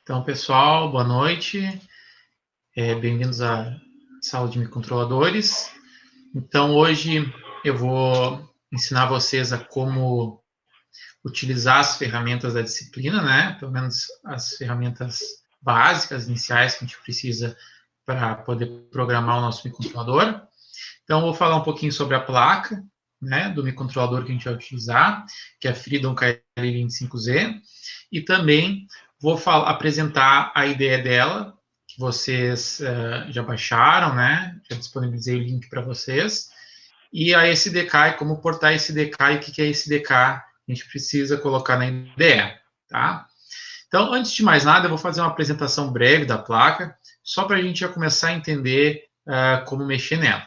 Então, pessoal, boa noite. Bem-vindos à sala de microcontroladores. Então, hoje eu vou ensinar vocês a como utilizar as ferramentas da disciplina, né? Pelo menos as ferramentas básicas, iniciais que a gente precisa para poder programar o nosso microcontrolador. Então, eu vou falar um pouquinho sobre a placa, né, do microcontrolador que a gente vai utilizar, que é a Freedom KL25Z, e também vou apresentar a ideia dela, que vocês já baixaram, né, já disponibilizei o link para vocês, e a SDK, e como portar SDK e o que é SDK, a gente precisa colocar na ideia, tá? Então, antes de mais nada, eu vou fazer uma apresentação breve da placa, só para a gente já começar a entender como mexer nela.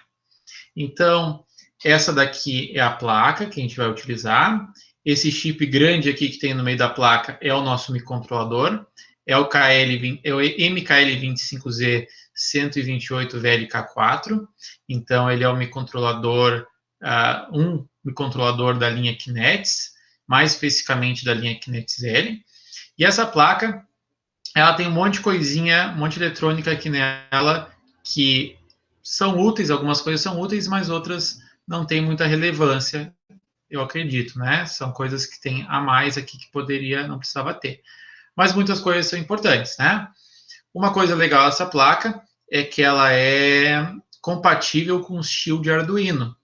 Então, essa daqui é a placa que a gente vai utilizar. Esse chip grande aqui que tem no meio da placa é o nosso microcontrolador. É o MKL25Z 128VLK4. Então, ele é um microcontrolador da linha Kinects, mais especificamente da linha Kinects L. E essa placa, ela tem um monte de coisinha, um monte de eletrônica aqui nela que são úteis, algumas coisas são úteis, mas outras não têm muita relevância, eu acredito, né? São coisas que tem a mais aqui que não precisava ter. Mas muitas coisas são importantes, né? Uma coisa legal dessa placa é que ela é compatível com o Shield Arduino.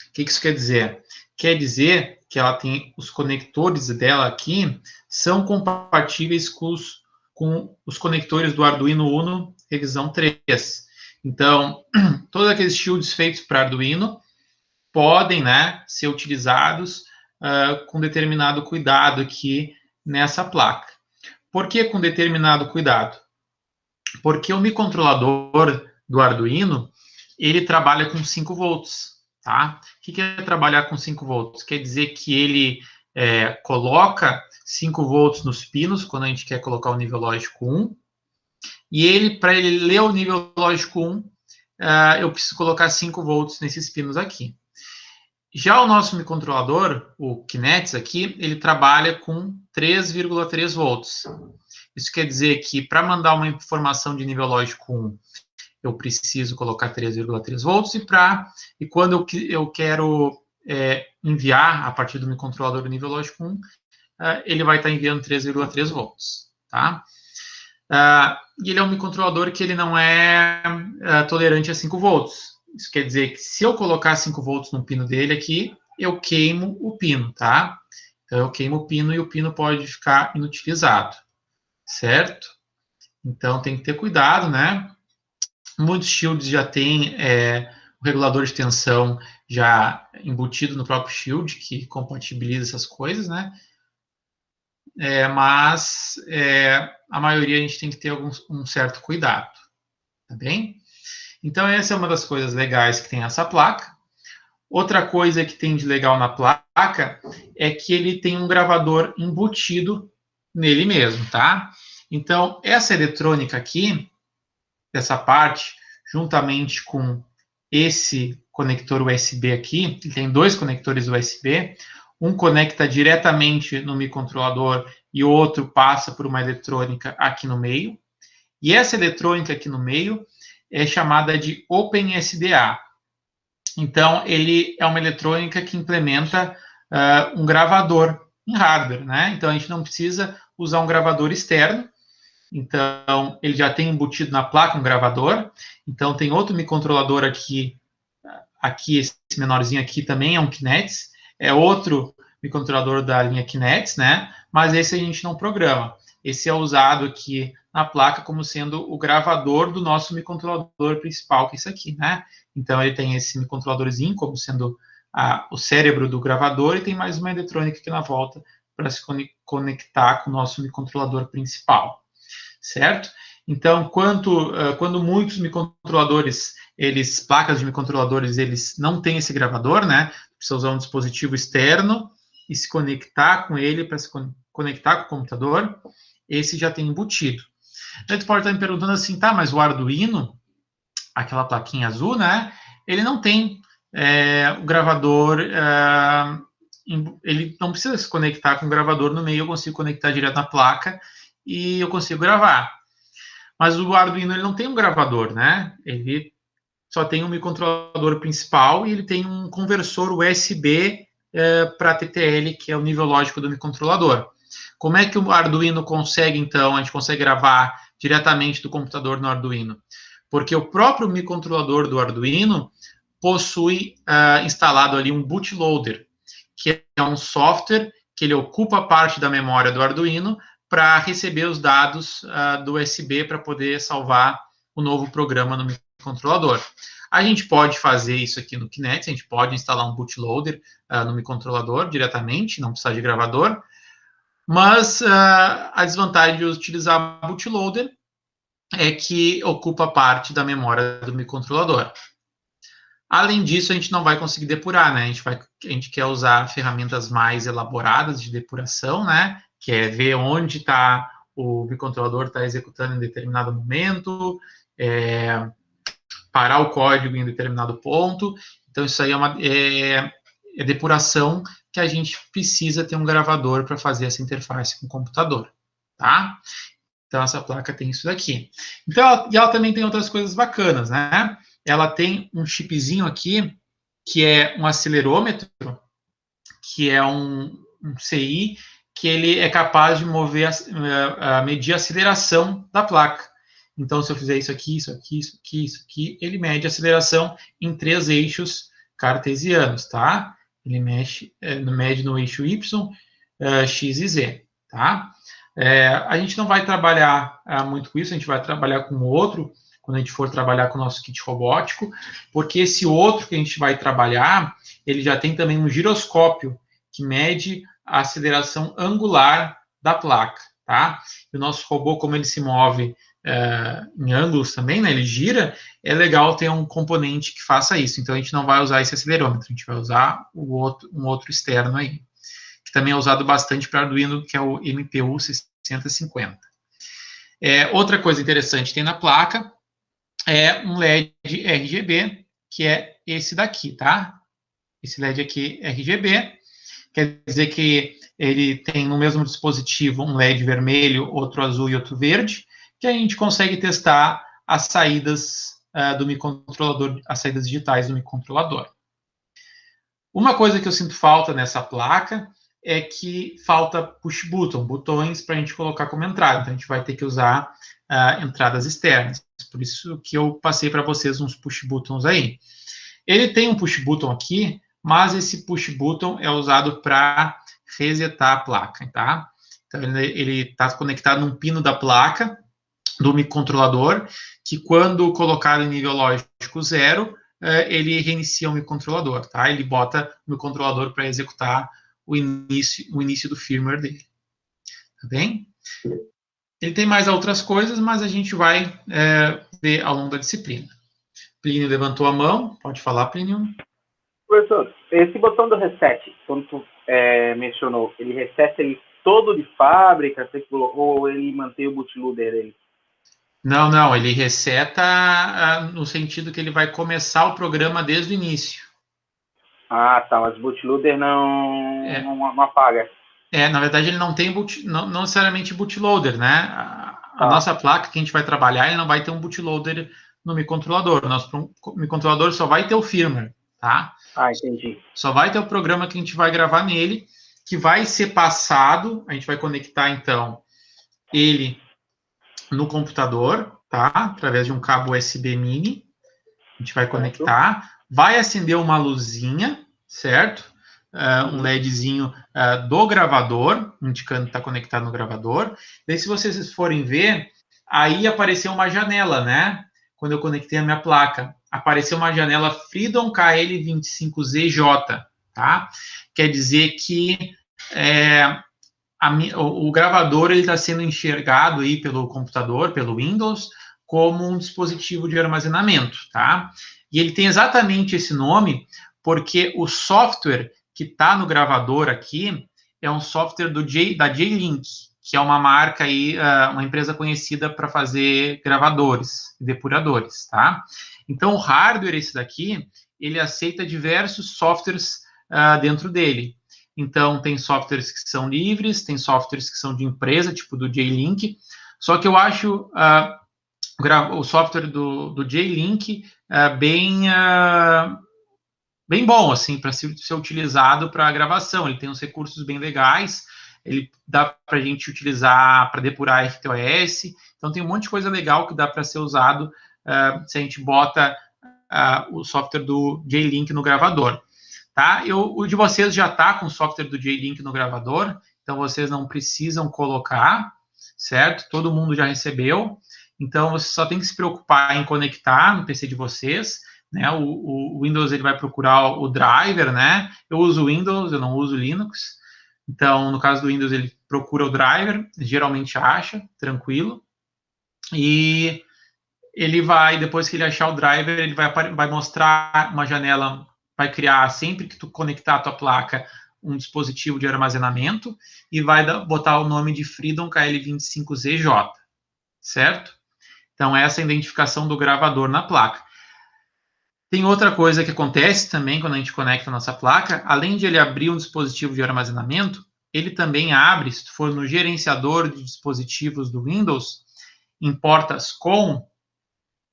O que isso quer dizer? Quer dizer que ela tem os conectores dela aqui são compatíveis com os conectores do Arduino Uno revisão 3. Então, todos aqueles shields feitos para Arduino podem, né, ser utilizados com determinado cuidado aqui nessa placa. Por que com determinado cuidado? Porque o microcontrolador do Arduino, ele trabalha com 5 volts, tá? O que é trabalhar com 5 volts? Quer dizer que ele coloca 5 volts nos pinos, quando a gente quer colocar o nível lógico 1, e para ele ler o nível lógico 1, eu preciso colocar 5 volts nesses pinos aqui. Já o nosso microcontrolador, o Kinects aqui, ele trabalha com 3,3 volts. Isso quer dizer que para mandar uma informação de nível lógico 1, eu preciso colocar 3,3 volts, e quando eu quero enviar a partir do microcontrolador do nível lógico 1, ele vai estar enviando 3,3 volts, tá? E ele é um microcontrolador que ele não é tolerante a 5 volts. Isso quer dizer que se eu colocar 5 volts no pino dele aqui, eu queimo o pino, tá? Então, eu queimo o pino e o pino pode ficar inutilizado, certo? Então, tem que ter cuidado, né? Muitos shields já têm o regulador de tensão já embutido no próprio shield, que compatibiliza essas coisas, né? Mas a maioria a gente tem que ter um certo cuidado, tá bem? Então, essa é uma das coisas legais que tem essa placa. Outra coisa que tem de legal na placa é que ele tem um gravador embutido nele mesmo, tá? Então, essa eletrônica aqui, essa parte, juntamente com esse conector USB aqui, ele tem 2 conectores USB, um conecta diretamente no microcontrolador e o outro passa por uma eletrônica aqui no meio. E essa eletrônica aqui no meio é chamada de OpenSDA. Então, ele é uma eletrônica que implementa um gravador em hardware, né? Então, a gente não precisa usar um gravador externo. Então, ele já tem embutido na placa um gravador. Então, tem outro microcontrolador aqui, esse menorzinho aqui também é um Kinects. É outro microcontrolador da linha Kinects, né? Mas esse a gente não programa. Esse é usado aqui na placa como sendo o gravador do nosso microcontrolador principal, que é esse aqui, né? Então, ele tem esse microcontroladorzinho como sendo o cérebro do gravador e tem mais uma eletrônica aqui na volta para se conectar com o nosso microcontrolador principal, certo? Então, quando muitos microcontroladores, placas de microcontroladores, eles não têm esse gravador, né? Precisa usar um dispositivo externo e se conectar com ele para se conectar com o computador, esse já tem embutido. Então, tu pode estar me perguntando assim, tá, mas o Arduino, aquela plaquinha azul, né? Ele não tem o gravador, ele não precisa se conectar com o gravador no meio, eu consigo conectar direto na placa e eu consigo gravar. Mas o Arduino ele não tem um gravador, né? Ele só tem um microcontrolador principal e ele tem um conversor USB para TTL, que é o nível lógico do microcontrolador. Como é que o Arduino consegue, então, a gente consegue gravar diretamente do computador no Arduino? Porque o próprio microcontrolador do Arduino possui instalado ali um bootloader, que é um software que ele ocupa parte da memória do Arduino para receber os dados do USB para poder salvar o novo programa no microcontrolador. A gente pode fazer isso aqui no Kinect, a gente pode instalar um bootloader no microcontrolador diretamente, não precisa de gravador, mas a desvantagem de utilizar bootloader é que ocupa parte da memória do microcontrolador. Além disso, a gente não vai conseguir depurar, né? A gente quer usar ferramentas mais elaboradas de depuração, né? Que é ver onde está o microcontrolador está executando em determinado momento, parar o código em determinado ponto. Então, isso aí é depuração que a gente precisa ter um gravador para fazer essa interface com o computador, tá? Então, essa placa tem isso daqui. Então, ela também tem outras coisas bacanas, né? Ela tem um chipzinho aqui, que é um acelerômetro, que é um CI, que ele é capaz de medir a aceleração da placa. Então, se eu fizer isso aqui, isso aqui, isso aqui, isso aqui, ele mede a aceleração em 3 eixos cartesianos, tá? Ele mede no eixo Y, X e Z, tá? A gente não vai trabalhar muito com isso, a gente vai trabalhar com outro, quando a gente for trabalhar com o nosso kit robótico, porque esse outro que a gente vai trabalhar, ele já tem também um giroscópio, que mede a aceleração angular da placa, tá? E o nosso robô, como ele se move em ângulos também, né, ele gira, é legal ter um componente que faça isso. Então, a gente não vai usar esse acelerômetro, a gente vai usar um outro externo aí, que também é usado bastante para Arduino, que é o MPU 650. Outra coisa interessante tem na placa é um LED RGB, que é esse daqui, tá? Esse LED aqui RGB, quer dizer que ele tem no mesmo dispositivo um LED vermelho, outro azul e outro verde, que a gente consegue testar as saídas do microcontrolador, as saídas digitais do microcontrolador. Uma coisa que eu sinto falta nessa placa é que falta push button, botões para a gente colocar como entrada. Então, a gente vai ter que usar entradas externas. Por isso que eu passei para vocês uns push buttons aí. Ele tem um push button aqui, mas esse push button é usado para resetar a placa, tá? Então, ele está conectado num pino da placa do microcontrolador, que quando colocado em nível lógico 0, ele reinicia o microcontrolador, tá? Ele bota o microcontrolador para executar o início do firmware dele, tá bem? Ele tem mais outras coisas, mas a gente vai ver ao longo da disciplina. Plínio levantou a mão, pode falar, Plínio. Professor, esse botão do reset, quando tu mencionou, ele reseta ele todo de fábrica, ou ele mantém o bootloader dele? Não, ele reseta no sentido que ele vai começar o programa desde o início. Ah, tá, mas o bootloader não apaga. Na verdade, ele não tem não necessariamente bootloader, né? A nossa placa que a gente vai trabalhar, ele não vai ter um bootloader no microcontrolador. Nosso microcontrolador só vai ter o firmware, tá? Ah, entendi. Só vai ter o programa que a gente vai gravar nele, que vai ser passado, a gente vai conectar, então, ele no computador, tá? Através de um cabo USB mini. A gente vai conectar, vai acender uma luzinha, certo? Um LEDzinho do gravador, indicando que está conectado no gravador. Daí, se vocês forem ver, aí apareceu uma janela, né? Quando eu conectei a minha placa, apareceu uma janela Freedom KL25ZJ, tá? Quer dizer que o gravador está sendo enxergado aí pelo computador, pelo Windows, como um dispositivo de armazenamento, tá? E ele tem exatamente esse nome porque o software que está no gravador aqui é um software da J-Link, que é uma marca aí, uma empresa conhecida para fazer gravadores, depuradores, tá? Então, o hardware esse daqui, ele aceita diversos softwares dentro dele. Então, tem softwares que são livres, tem softwares que são de empresa, tipo do J-Link. Só que eu acho o software do J-Link bem bom, assim, para ser utilizado para gravação. Ele tem uns recursos bem legais, ele dá para a gente utilizar para depurar RTOS. Então, tem um monte de coisa legal que dá para ser usado se a gente bota o software do J-Link no gravador. Tá? O de vocês já está com o software do J-Link no gravador, então vocês não precisam colocar, certo? Todo mundo já recebeu. Então, você só tem que se preocupar em conectar no PC de vocês, né? O Windows ele vai procurar o driver, né? Eu uso Windows, eu não uso Linux. Então, no caso do Windows, ele procura o driver, geralmente acha, tranquilo. E ele vai, depois que ele achar o driver, ele vai mostrar uma janela, vai criar, sempre que tu conectar a tua placa, um dispositivo de armazenamento e vai botar o nome de Freedom KL25ZJ, certo? Então, essa é a identificação do gravador na placa. Tem outra coisa que acontece também quando a gente conecta a nossa placa, além de ele abrir um dispositivo de armazenamento, ele também abre, se tu for no gerenciador de dispositivos do Windows, em portas com,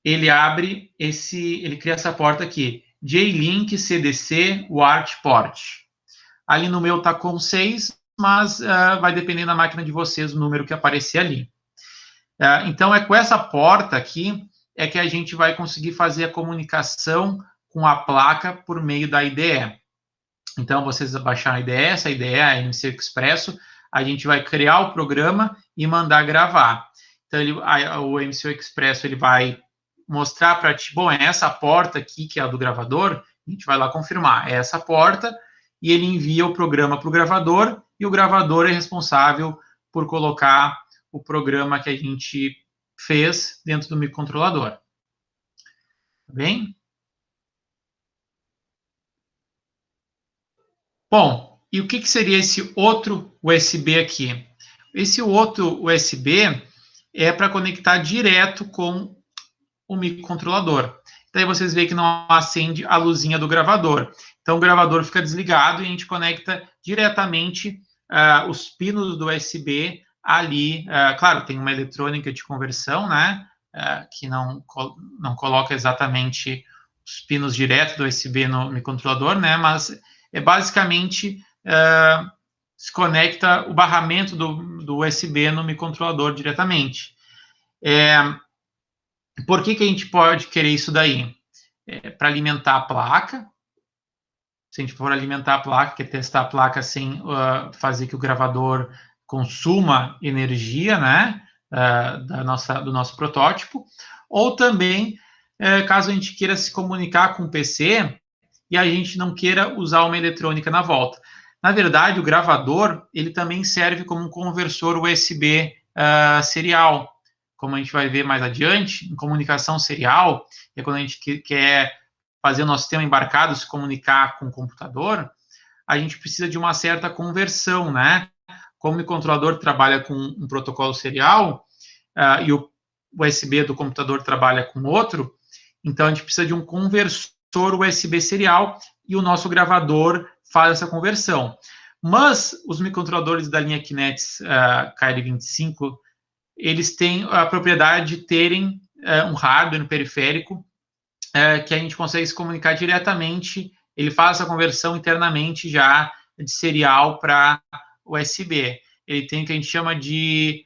ele abre ele cria essa porta aqui, J-Link CDC WART Port. Ali no meu tá com 6, mas vai depender da máquina de vocês o número que aparecer ali. Então, é com essa porta aqui é que a gente vai conseguir fazer a comunicação com a placa por meio da IDE. Então, vocês baixaram a IDE, essa IDE é a MC Expresso, a gente vai criar o programa e mandar gravar. Então, o MC Expresso ele vai mostrar para ti, bom, é essa porta aqui que é a do gravador, a gente vai lá confirmar, é essa porta, e ele envia o programa para o gravador, e o gravador é responsável por colocar o programa que a gente fez dentro do microcontrolador. Tá bem? Bom, e o que seria esse outro USB aqui? Esse outro USB é para conectar direto com o microcontrolador. Daí vocês veem que não acende a luzinha do gravador. Então o gravador fica desligado e a gente conecta diretamente os pinos do USB ali. Claro, tem uma eletrônica de conversão, né? Que não coloca exatamente os pinos direto do USB no microcontrolador, né? Mas é basicamente se conecta o barramento do USB no microcontrolador diretamente. Por que a gente pode querer isso daí? Para alimentar a placa. Se a gente for alimentar a placa, quer testar a placa sem fazer que o gravador consuma energia, né? Do nosso protótipo. Ou também, caso a gente queira se comunicar com o PC e a gente não queira usar uma eletrônica na volta. Na verdade, o gravador, ele também serve como um conversor USB serial. Como a gente vai ver mais adiante, em comunicação serial, é quando a gente quer fazer o nosso sistema embarcado se comunicar com o computador, a gente precisa de uma certa conversão, né? Como o microcontrolador trabalha com um protocolo serial e o USB do computador trabalha com outro, então a gente precisa de um conversor USB serial e o nosso gravador faz essa conversão. Mas os microcontroladores da linha Kinetis KL25, eles têm a propriedade de terem um hardware, um periférico, que a gente consegue se comunicar diretamente, ele faz essa conversão internamente já de serial para USB. Ele tem o que a gente chama de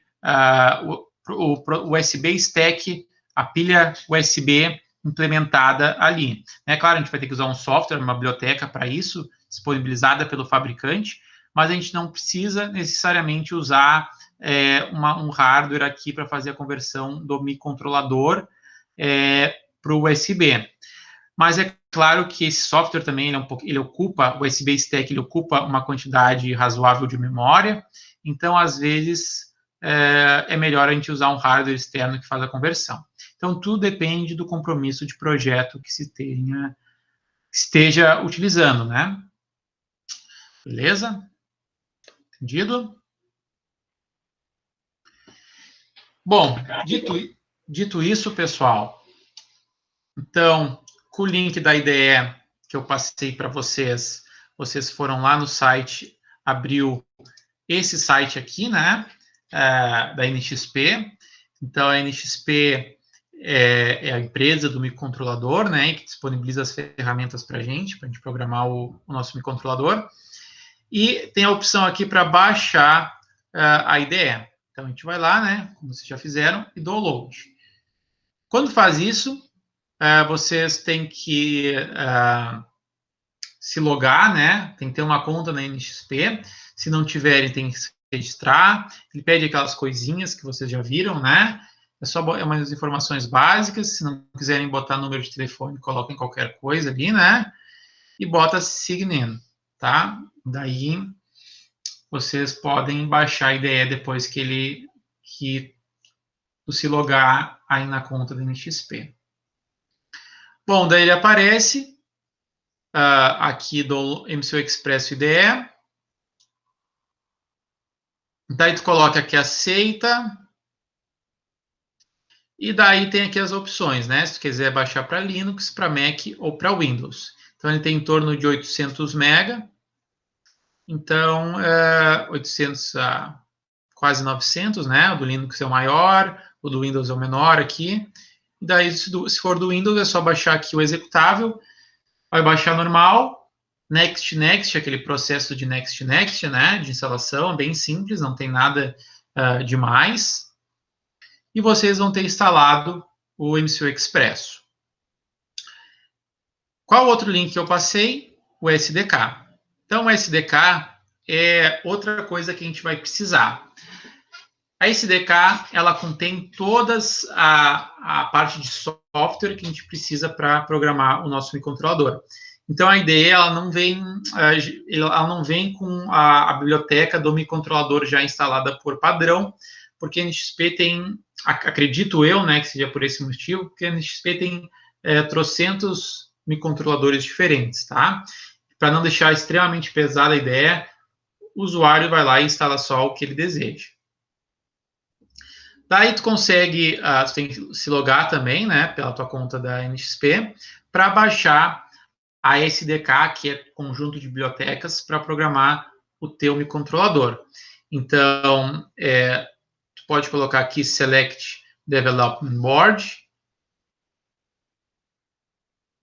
o USB stack, a pilha USB implementada ali. Claro, a gente vai ter que usar um software, uma biblioteca para isso, disponibilizada pelo fabricante, mas a gente não precisa necessariamente usar um hardware aqui para fazer a conversão do microcontrolador para o USB. Mas é claro que esse software também, ele ocupa, o USB Stack, ele ocupa uma quantidade razoável de memória, então, às vezes, é melhor a gente usar um hardware externo que faz a conversão. Então, tudo depende do compromisso de projeto que se esteja utilizando, né? Beleza? Entendido? Bom, dito isso, pessoal, então, com o link da IDE que eu passei para vocês, vocês foram lá no site abriu esse site aqui, né, da NXP. Então, a NXP é a empresa do microcontrolador, né, que disponibiliza as ferramentas para a gente programar o nosso microcontrolador. E tem a opção aqui para baixar a IDE. Então, a gente vai lá, né, como vocês já fizeram, e download. Quando faz isso, vocês têm que se logar, né, tem que ter uma conta na NXP. Se não tiverem, tem que se registrar. Ele pede aquelas coisinhas que vocês já viram, né? É umas informações básicas. Se não quiserem botar número de telefone, coloquem qualquer coisa ali, né? E bota sign in, tá? Daí vocês podem baixar a IDE depois que se logar aí na conta da NXP. Bom, daí ele aparece aqui do MCU Express IDE. Daí tu coloca aqui aceita. E daí tem aqui as opções, né? Se tu quiser baixar para Linux, para Mac ou para Windows. Então ele tem em torno de 800 MB. Então, 800 a quase 900, né? O do Linux é o maior, o do Windows é o menor aqui. E daí, se for do Windows, é só baixar aqui o executável. Vai baixar normal. Next, next, aquele processo de next, next, né? De instalação, bem simples, não tem nada demais. E vocês vão ter instalado o MCU Expresso. Qual outro link que eu passei? O SDK. Então, o SDK é outra coisa que a gente vai precisar. A SDK, ela contém todas a parte de software que a gente precisa para programar o nosso microcontrolador. Então, a IDE, ela não vem com a biblioteca do microcontrolador já instalada por padrão, porque a NXP tem, acredito eu, né, que seja por esse motivo, porque a NXP tem trocentos microcontroladores diferentes, tá? Para não deixar extremamente pesada a IDE, o usuário vai lá e instala só o que ele deseja. Daí tu consegue, tu tem que se logar também, né, pela tua conta da NXP, para baixar a SDK, que é conjunto de bibliotecas, para programar o teu microcontrolador. Então, tu pode colocar aqui Select Development Board,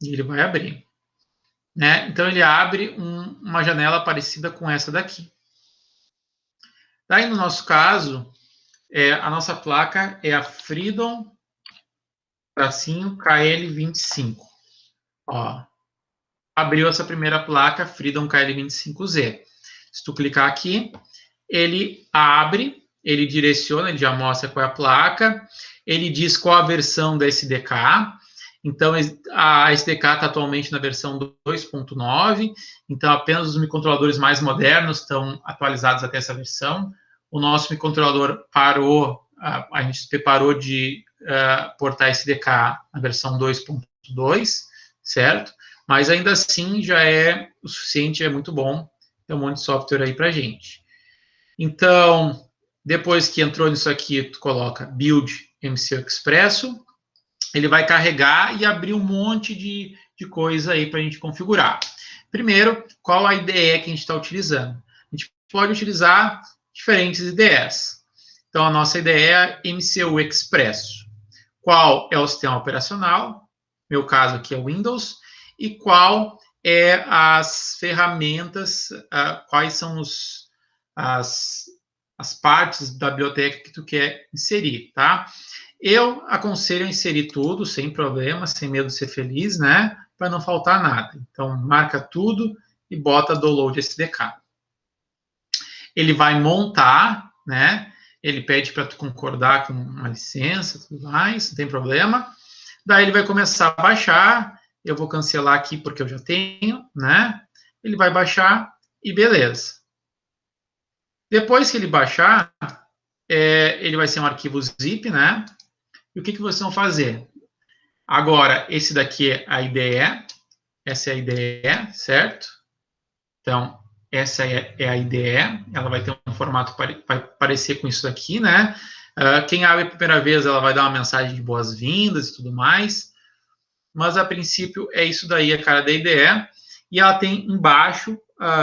e ele vai abrir. Né? Então, ele abre uma janela parecida com essa daqui. Daí, no nosso caso, a nossa placa é a Freedom KL25. Ó, abriu essa primeira placa, Freedom KL25Z. Se tu clicar aqui, ele abre, ele direciona, ele já mostra qual é a placa, ele diz qual a versão da SDK. Então, a SDK está atualmente na versão 2.9, então apenas os microcontroladores mais modernos estão atualizados até essa versão. O nosso microcontrolador parou, a gente parou de portar SDK na versão 2.2, certo? Mas ainda assim já é o suficiente, é muito bom, tem um monte de software aí para gente. Então, depois que entrou nisso aqui, tu coloca Build MCU Expresso, ele vai carregar e abrir um monte de coisa aí para a gente configurar. Primeiro, qual a IDE que a gente está utilizando? A gente pode utilizar diferentes IDEs. Então, a nossa IDE é MCU Expresso. Qual é o sistema operacional? Meu caso aqui é o Windows. E qual é as ferramentas, quais são as partes da biblioteca que tu quer inserir, tá? Eu aconselho a inserir tudo, sem problema, sem medo de ser feliz, né? Para não faltar nada. Então, marca tudo e bota Download SDK. Ele vai montar, né? Ele pede para tu concordar com uma licença, tudo mais, não tem problema. Daí ele vai começar a baixar. Eu vou cancelar aqui porque eu já tenho, né? Ele vai baixar e beleza. Depois que ele baixar, ele vai ser um arquivo zip, né? E o que vocês vão fazer? Agora, esse daqui é a IDE, essa é a IDE, certo? Então, essa é a IDE, ela vai ter um formato vai parecer com isso daqui, né? Quem abre a primeira vez, ela vai dar uma mensagem de boas-vindas e tudo mais, mas a princípio é isso daí, a cara da IDE, e ela tem embaixo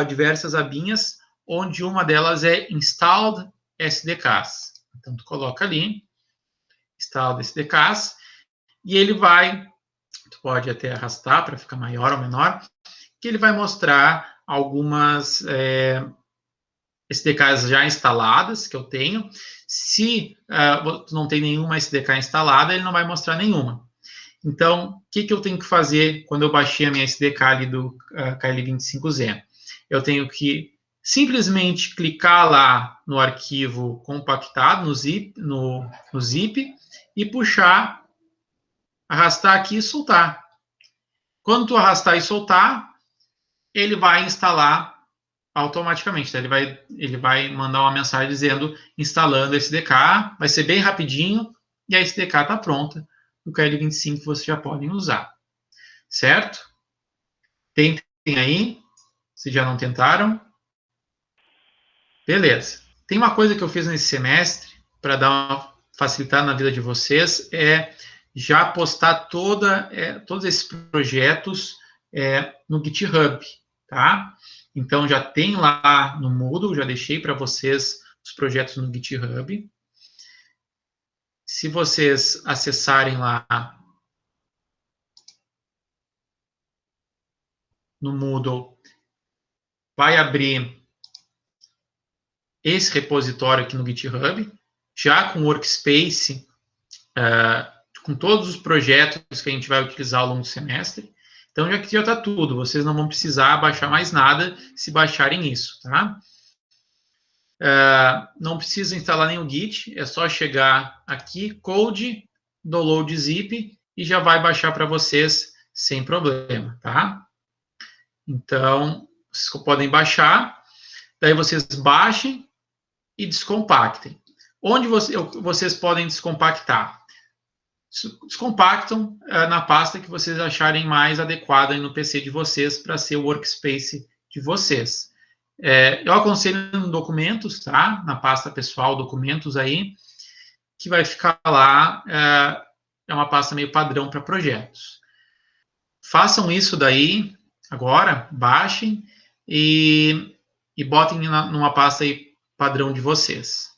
diversas abinhas onde uma delas é Installed SDKs. Então, tu coloca ali, Installed SDKs, e ele vai, tu pode até arrastar para ficar maior ou menor, que ele vai mostrar algumas SDKs já instaladas que eu tenho. Se tu não tem nenhuma SDK instalada, ele não vai mostrar nenhuma. Então, o que eu tenho que fazer quando eu baixei a minha SDK ali do KL25Z? Eu tenho que simplesmente clicar lá no arquivo compactado, no zip, e puxar, arrastar aqui e soltar. Quando tu arrastar e soltar, ele vai instalar automaticamente. Tá? Ele vai mandar uma mensagem dizendo instalando SDK, vai ser bem rapidinho, e a SDK está pronta. No KL25 vocês já podem usar. Certo? Tentem aí, se já não tentaram. Beleza. Tem uma coisa que eu fiz nesse semestre para facilitar na vida de vocês, é já postar todos esses projetos no GitHub, tá? Então, já tem lá no Moodle, já deixei para vocês os projetos no GitHub. Se vocês acessarem lá no Moodle, vai abrir esse repositório aqui no GitHub, já com o Workspace, com todos os projetos que a gente vai utilizar ao longo do semestre. Então, já está tudo. Vocês não vão precisar baixar mais nada se baixarem isso, tá? Não precisa instalar nenhum Git, é só chegar aqui, Code, Download Zip, e já vai baixar para vocês sem problema, tá? Então, vocês podem baixar, daí vocês baixem e descompactem. Onde vocês podem descompactar? Descompactam na pasta que vocês acharem mais adequada no PC de vocês para ser o workspace de vocês. Eu aconselho no documentos, tá? Na pasta pessoal, documentos aí, que vai ficar lá, é uma pasta meio padrão para projetos. Façam isso daí agora, baixem e botem numa pasta aí padrão de vocês.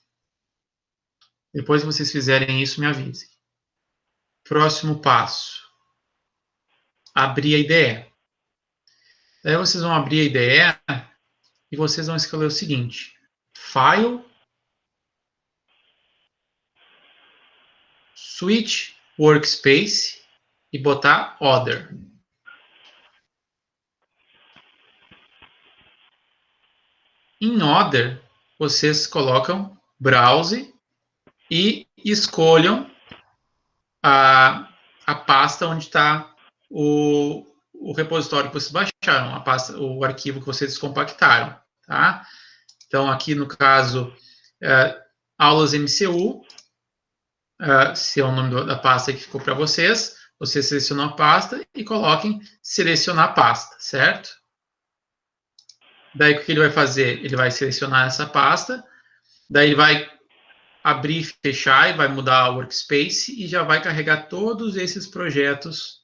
Depois que vocês fizerem isso, me avisem. Próximo passo. Abrir a IDE. Daí vocês vão abrir a IDE e vocês vão escolher o seguinte. File, Switch Workspace e botar Other. Em Other, vocês colocam Browse e escolham a pasta onde está o repositório que vocês baixaram, o arquivo que vocês descompactaram, tá? Então, aqui no caso, aulas MCU, se é o nome da pasta que ficou para vocês, você selecionam a pasta e coloquem selecionar pasta, certo? Daí, o que ele vai fazer? Ele vai selecionar essa pasta, daí ele vai abrir e fechar e vai mudar o workspace e já vai carregar todos esses projetos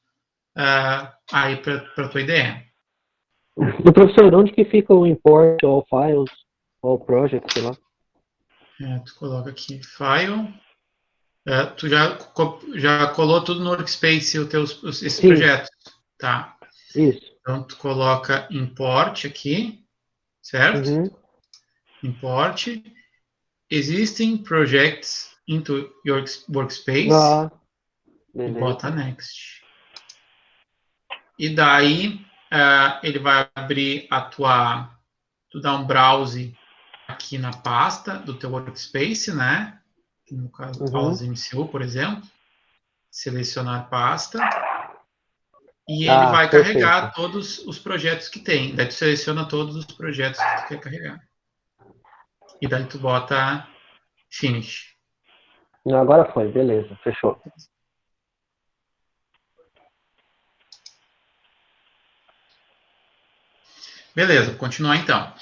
aí para a tua IDE. E, professor, onde que fica o import all files, all projects, sei lá? Tu coloca aqui file. Tu já colou tudo no workspace esses Sim. projetos, tá? Isso. Então tu coloca import aqui, certo? Uhum. Import existing projects into your workspace e bota next. E daí ele vai abrir tu dá um browse aqui na pasta do teu workspace, né? No caso, aulas MCU, por exemplo. Selecionar pasta. E ele vai carregar todos os projetos que tem. Daí tu seleciona todos os projetos que tu quer carregar. E daí tu bota Finish. Agora foi, beleza, fechou. Beleza, vou continuar então.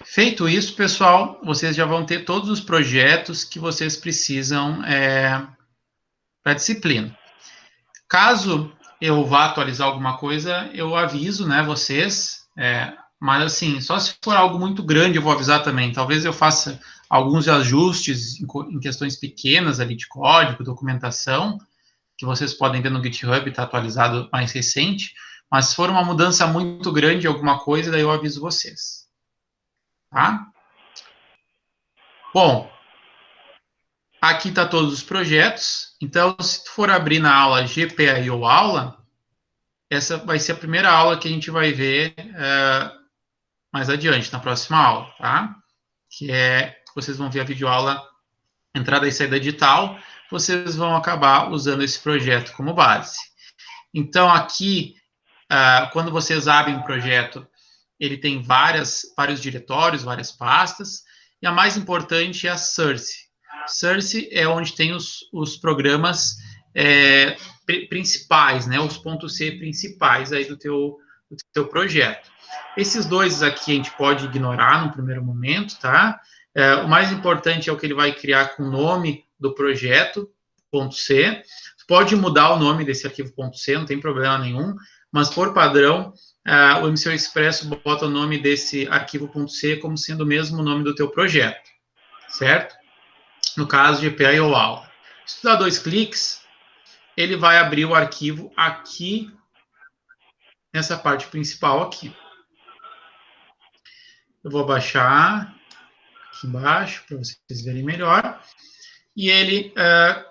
Feito isso, pessoal, vocês já vão ter todos os projetos que vocês precisam para a disciplina. Caso eu vá atualizar alguma coisa, eu aviso, né, vocês. Mas, assim, só se for algo muito grande, eu vou avisar também. Talvez eu faça alguns ajustes em questões pequenas ali de código, documentação, que vocês podem ver no GitHub, está atualizado mais recente. Mas se for uma mudança muito grande, alguma coisa, daí eu aviso vocês. Tá? Bom, aqui está todos os projetos. Então, se tu for abrir na aula GPIO Aula, essa vai ser a primeira aula que a gente vai ver mais adiante, na próxima aula, tá? Que vocês vão ver a videoaula entrada e saída digital, vocês vão acabar usando esse projeto como base. Então, aqui, quando vocês abrem um projeto, ele tem vários diretórios, várias pastas, e a mais importante é a source. Source é onde tem os programas principais, né, os .c principais aí do teu projeto. Esses dois aqui a gente pode ignorar no primeiro momento, tá? O mais importante é o que ele vai criar com o nome do projeto, .c. Pode mudar o nome desse arquivo .c, não tem problema nenhum, mas por padrão, o MCO Expresso bota o nome desse arquivo .c como sendo o mesmo nome do teu projeto, certo? No caso de GPIO Aula. Se tu dá 2 cliques, ele vai abrir o arquivo aqui, nessa parte principal aqui. Eu vou abaixar aqui embaixo, para vocês verem melhor. E ele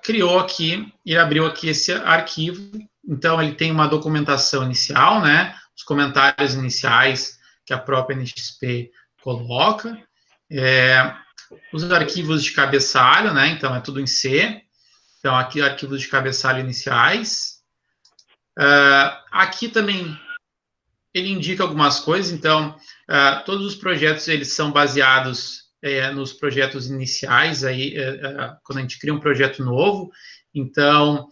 criou aqui, ele abriu aqui esse arquivo. Então, ele tem uma documentação inicial, né? Os comentários iniciais que a própria NXP coloca. Os arquivos de cabeçalho, né? Então, é tudo em C. Então, aqui, arquivos de cabeçalho iniciais. Aqui também, ele indica algumas coisas. Então, todos os projetos, eles são baseados nos projetos iniciais, aí, quando a gente cria um projeto novo. Então,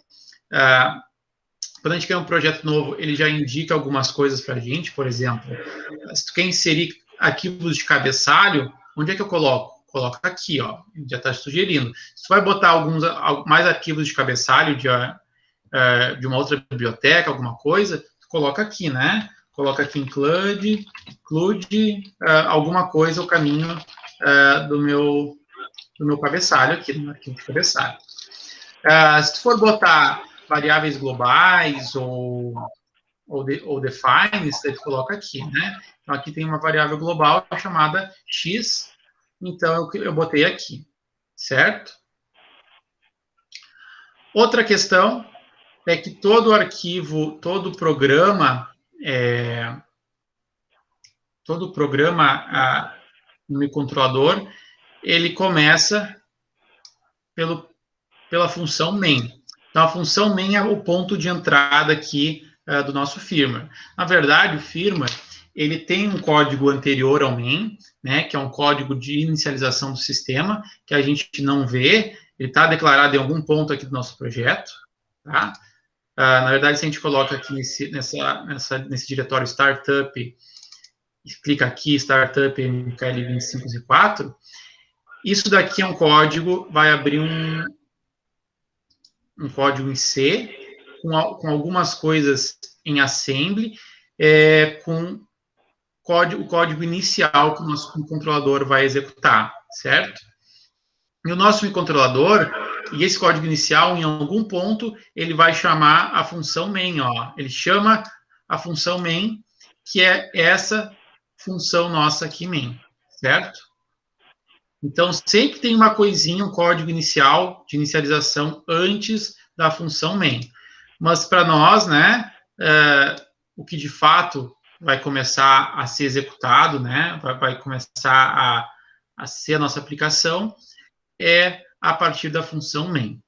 quando a gente cria um projeto novo, ele já indica algumas coisas para a gente. Por exemplo, se tu quer inserir arquivos de cabeçalho, onde é que eu coloco? Coloca aqui, ó, ele já está sugerindo. Se tu vai botar mais arquivos de cabeçalho de uma outra biblioteca, alguma coisa, tu coloca aqui, né? Coloca aqui include alguma coisa, o caminho do meu cabeçalho aqui, no arquivo de cabeçalho. Se tu for botar variáveis globais ou defines, tu coloca aqui, né? Então, aqui tem uma variável global chamada x, então eu botei aqui, certo? Outra questão é que todo arquivo, todo programa no microcontrolador, ele começa pela função main. Então, a função main é o ponto de entrada aqui do nosso firmware. Na verdade, o firmware, ele tem um código anterior ao main, né, que é um código de inicialização do sistema, que a gente não vê, ele está declarado em algum ponto aqui do nosso projeto, tá? Na verdade, se a gente coloca aqui nesse diretório startup, clica aqui, startup MKL 2504, isso daqui é um código, vai abrir um código em C, com algumas coisas em assembly, com o código inicial que o nosso controlador vai executar, certo? E o nosso microcontrolador, e esse código inicial, em algum ponto, ele vai chamar a função main, ó. Ele chama a função main, que é essa função nossa aqui, main, certo? Então, sempre tem uma coisinha, um código inicial de inicialização antes da função main. Mas, para nós, né, o que de fato vai começar a ser executado, né, vai começar a ser a nossa aplicação, é a partir da função main.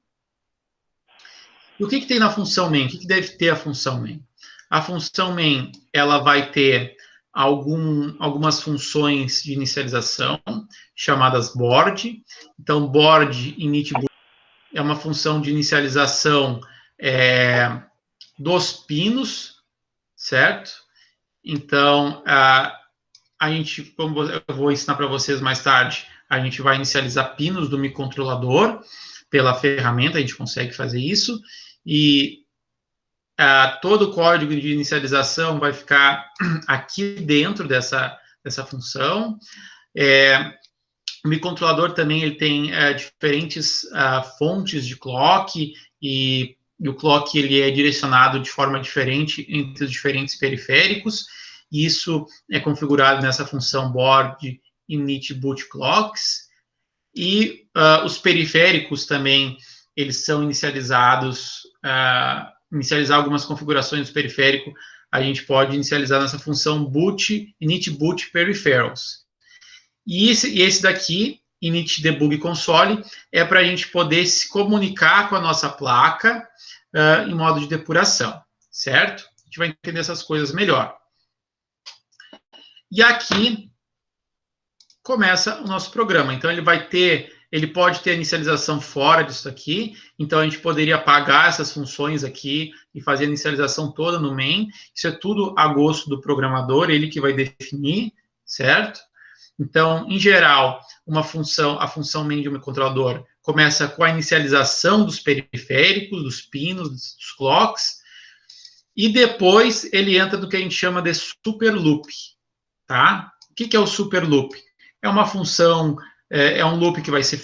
E o que tem na função main? O que deve ter a função main? A função main, ela vai ter algumas funções de inicialização, chamadas board. Então, board init é uma função de inicialização dos pinos, certo? Então, a gente, como eu vou ensinar para vocês mais tarde, a gente vai inicializar pinos do microcontrolador pela ferramenta, a gente consegue fazer isso, e todo o código de inicialização vai ficar aqui dentro dessa função. O microcontrolador também ele tem diferentes fontes de clock, e o clock ele é direcionado de forma diferente entre os diferentes periféricos, e isso é configurado nessa função board init boot clocks. E os periféricos também, eles são inicializados, inicializar algumas configurações do periférico, a gente pode inicializar nessa função boot, init boot peripherals. E esse daqui, init debug console, é para a gente poder se comunicar com a nossa placa em modo de depuração, certo? A gente vai entender essas coisas melhor. E aqui começa o nosso programa. Então, ele pode ter a inicialização fora disso aqui, então a gente poderia apagar essas funções aqui e fazer a inicialização toda no main. Isso é tudo a gosto do programador, ele que vai definir, certo? Então, em geral, a função main de um microcontrolador começa com a inicialização dos periféricos, dos pinos, dos clocks, e depois ele entra no que a gente chama de super loop, tá? O que é o super loop? É uma função, é um loop que vai ser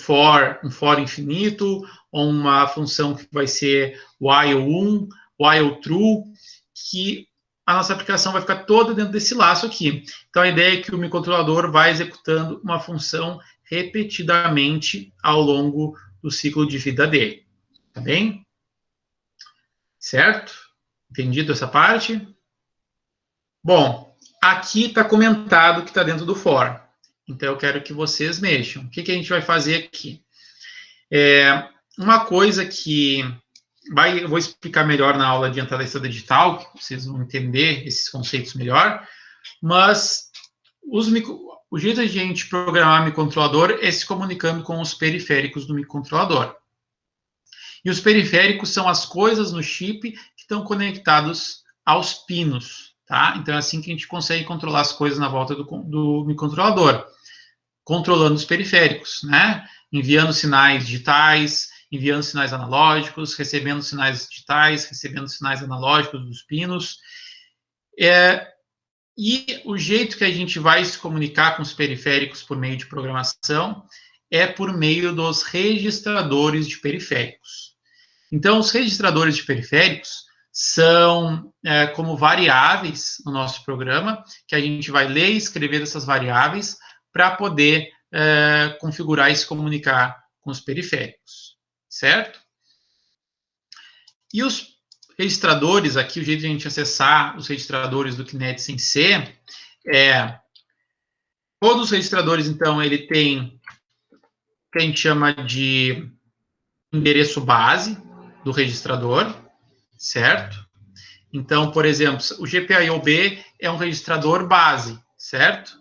um for infinito, ou uma função que vai ser while 1, while true, que a nossa aplicação vai ficar toda dentro desse laço aqui. Então, a ideia é que o microcontrolador vai executando uma função repetidamente ao longo do ciclo de vida dele. Tá bem? Certo? Entendido essa parte? Bom, aqui está comentado que está dentro do for. Então, eu quero que vocês mexam. O que a gente vai fazer aqui? Uma coisa que eu vou explicar melhor na aula de entrada digital, que vocês vão entender esses conceitos melhor, mas o jeito de a gente programar microcontrolador é se comunicando com os periféricos do microcontrolador. E os periféricos são as coisas no chip que estão conectados aos pinos, tá? Então, é assim que a gente consegue controlar as coisas na volta do microcontrolador, controlando os periféricos, né? Enviando sinais digitais, enviando sinais analógicos, recebendo sinais digitais, recebendo sinais analógicos dos pinos. E o jeito que a gente vai se comunicar com os periféricos por meio de programação é por meio dos registradores de periféricos. Então, os registradores de periféricos são como variáveis no nosso programa, que a gente vai ler e escrever essas variáveis para poder configurar e se comunicar com os periféricos, certo? E os registradores, aqui o jeito de a gente acessar os registradores do Kinect sem C todos os registradores, então, ele tem o que a gente chama de endereço base do registrador, certo? Então, por exemplo, o GPIOB é um registrador base, certo?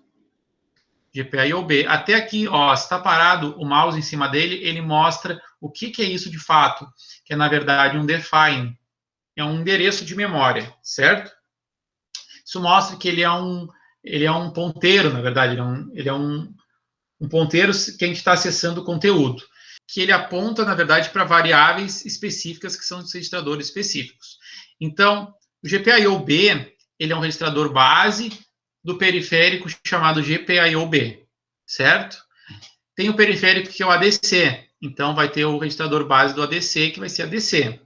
GPIOB. Até aqui, ó, se está parado o mouse em cima dele, ele mostra o que é isso de fato, que é, na verdade, um define. É um endereço de memória, certo? Isso mostra que ele é um ponteiro, na verdade, ele é um ponteiro que a gente está acessando o conteúdo, que ele aponta, na verdade, para variáveis específicas que são dos registradores específicos. Então, o GPIOB, ele é um registrador base do periférico chamado GPIOB, certo? Tem o periférico que é o ADC, então vai ter o registrador base do ADC, que vai ser ADC.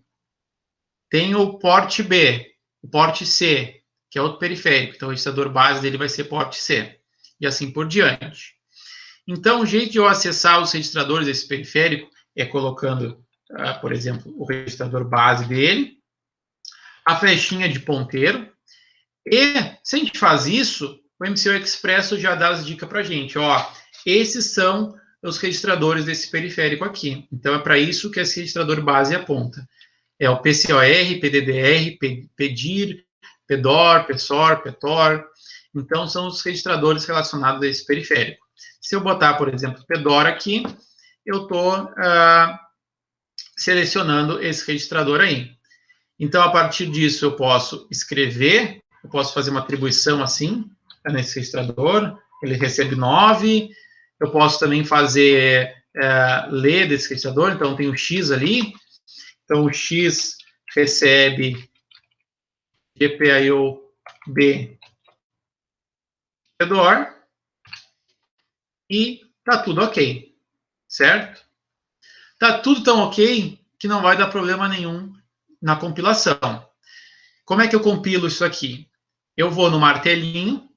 Tem o port B, o port C, que é outro periférico, então o registrador base dele vai ser port C, e assim por diante. Então, o jeito de eu acessar os registradores desse periférico é colocando, por exemplo, o registrador base dele, a flechinha de ponteiro, e se a gente faz isso, o MCU Expresso já dá as dicas para a gente, ó, esses são os registradores desse periférico aqui. Então, é para isso que esse registrador base aponta. É o PCOR, PDDR, PDIR, PDOR, PSOR, PTOR. Então, são os registradores relacionados a esse periférico. Se eu botar, por exemplo, PDOR aqui, eu estou selecionando esse registrador aí. Então, a partir disso, eu posso escrever, eu posso fazer uma atribuição assim, nesse registrador, ele recebe 9, eu posso também fazer ler desse registrador, então tem o X ali, então o X recebe GPIO-B Fedor, e tá tudo ok, certo? Tá tudo tão ok que não vai dar problema nenhum na compilação. Como é que eu compilo isso aqui? Eu vou no martelinho,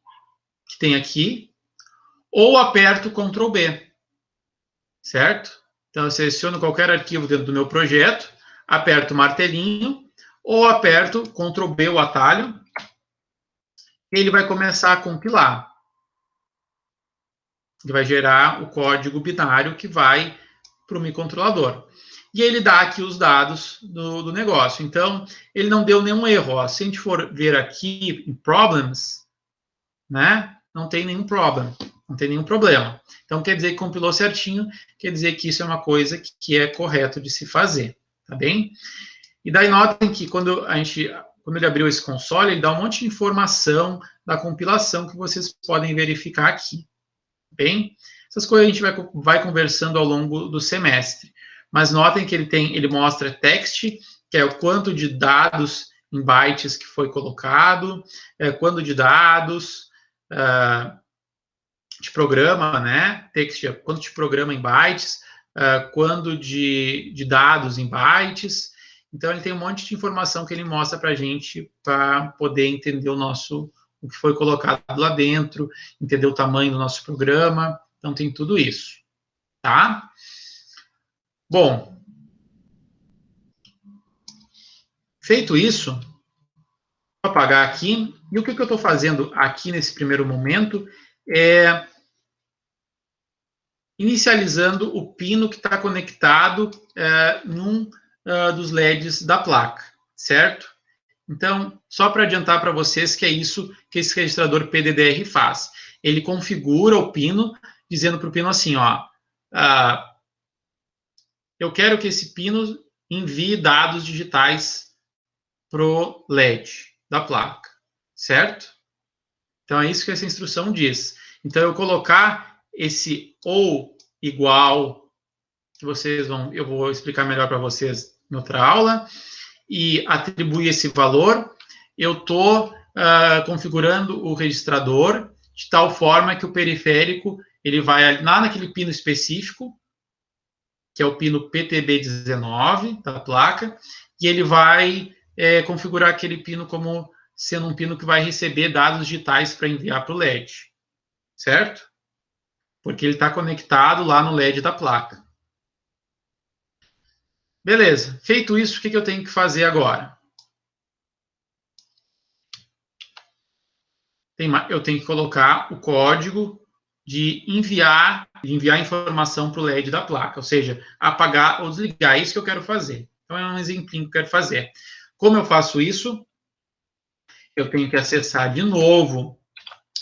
que tem aqui, ou aperto Ctrl B, certo? Então, eu seleciono qualquer arquivo dentro do meu projeto, aperto o martelinho, ou aperto Ctrl B, o atalho, e ele vai começar a compilar. Ele vai gerar o código binário que vai para o microcontrolador. E ele dá aqui os dados do negócio. Então, ele não deu nenhum erro. Ó. Se a gente for ver aqui em Problems, né, não tem nenhum problema. Não tem nenhum problema. Então, quer dizer que compilou certinho, quer dizer que isso é uma coisa que é correto de se fazer. Tá bem? E daí notem que quando ele abriu esse console, ele dá um monte de informação da compilação que vocês podem verificar aqui. Bem, essas coisas a gente vai conversando ao longo do semestre. Mas notem que ele mostra text, que é o quanto de dados em bytes que foi colocado, quanto de dados de programa, né? Text, quanto de programa em bytes, quanto de dados em bytes. Então, ele tem um monte de informação que ele mostra para a gente para poder entender o que foi colocado lá dentro, entender o tamanho do nosso programa. Então, tem tudo isso, tá? Bom, feito isso, vou apagar aqui. E o que eu estou fazendo aqui nesse primeiro momento é inicializando o pino que está conectado num dos LEDs da placa, certo? Então, só para adiantar para vocês que é isso que esse registrador PDDR faz. Ele configura o pino, dizendo para o pino assim, ó, eu quero que esse pino envie dados digitais para o LED da placa, certo? Então, é isso que essa instrução diz. Então, eu colocar esse ou igual, que eu vou explicar melhor para vocês em outra aula, e atribuir esse valor, eu estou configurando o registrador de tal forma que o periférico ele vai lá naquele pino específico, que é o pino PTB19 da placa, e ele vai configurar aquele pino como sendo um pino que vai receber dados digitais para enviar para o LED, certo? Porque ele está conectado lá no LED da placa. Beleza, feito isso, o que eu tenho que fazer agora? Eu tenho que colocar o código de enviar informação para o LED da placa, ou seja, apagar ou desligar, é isso que eu quero fazer. Então, é um exemplinho que eu quero fazer. Como eu faço isso? Eu tenho que acessar de novo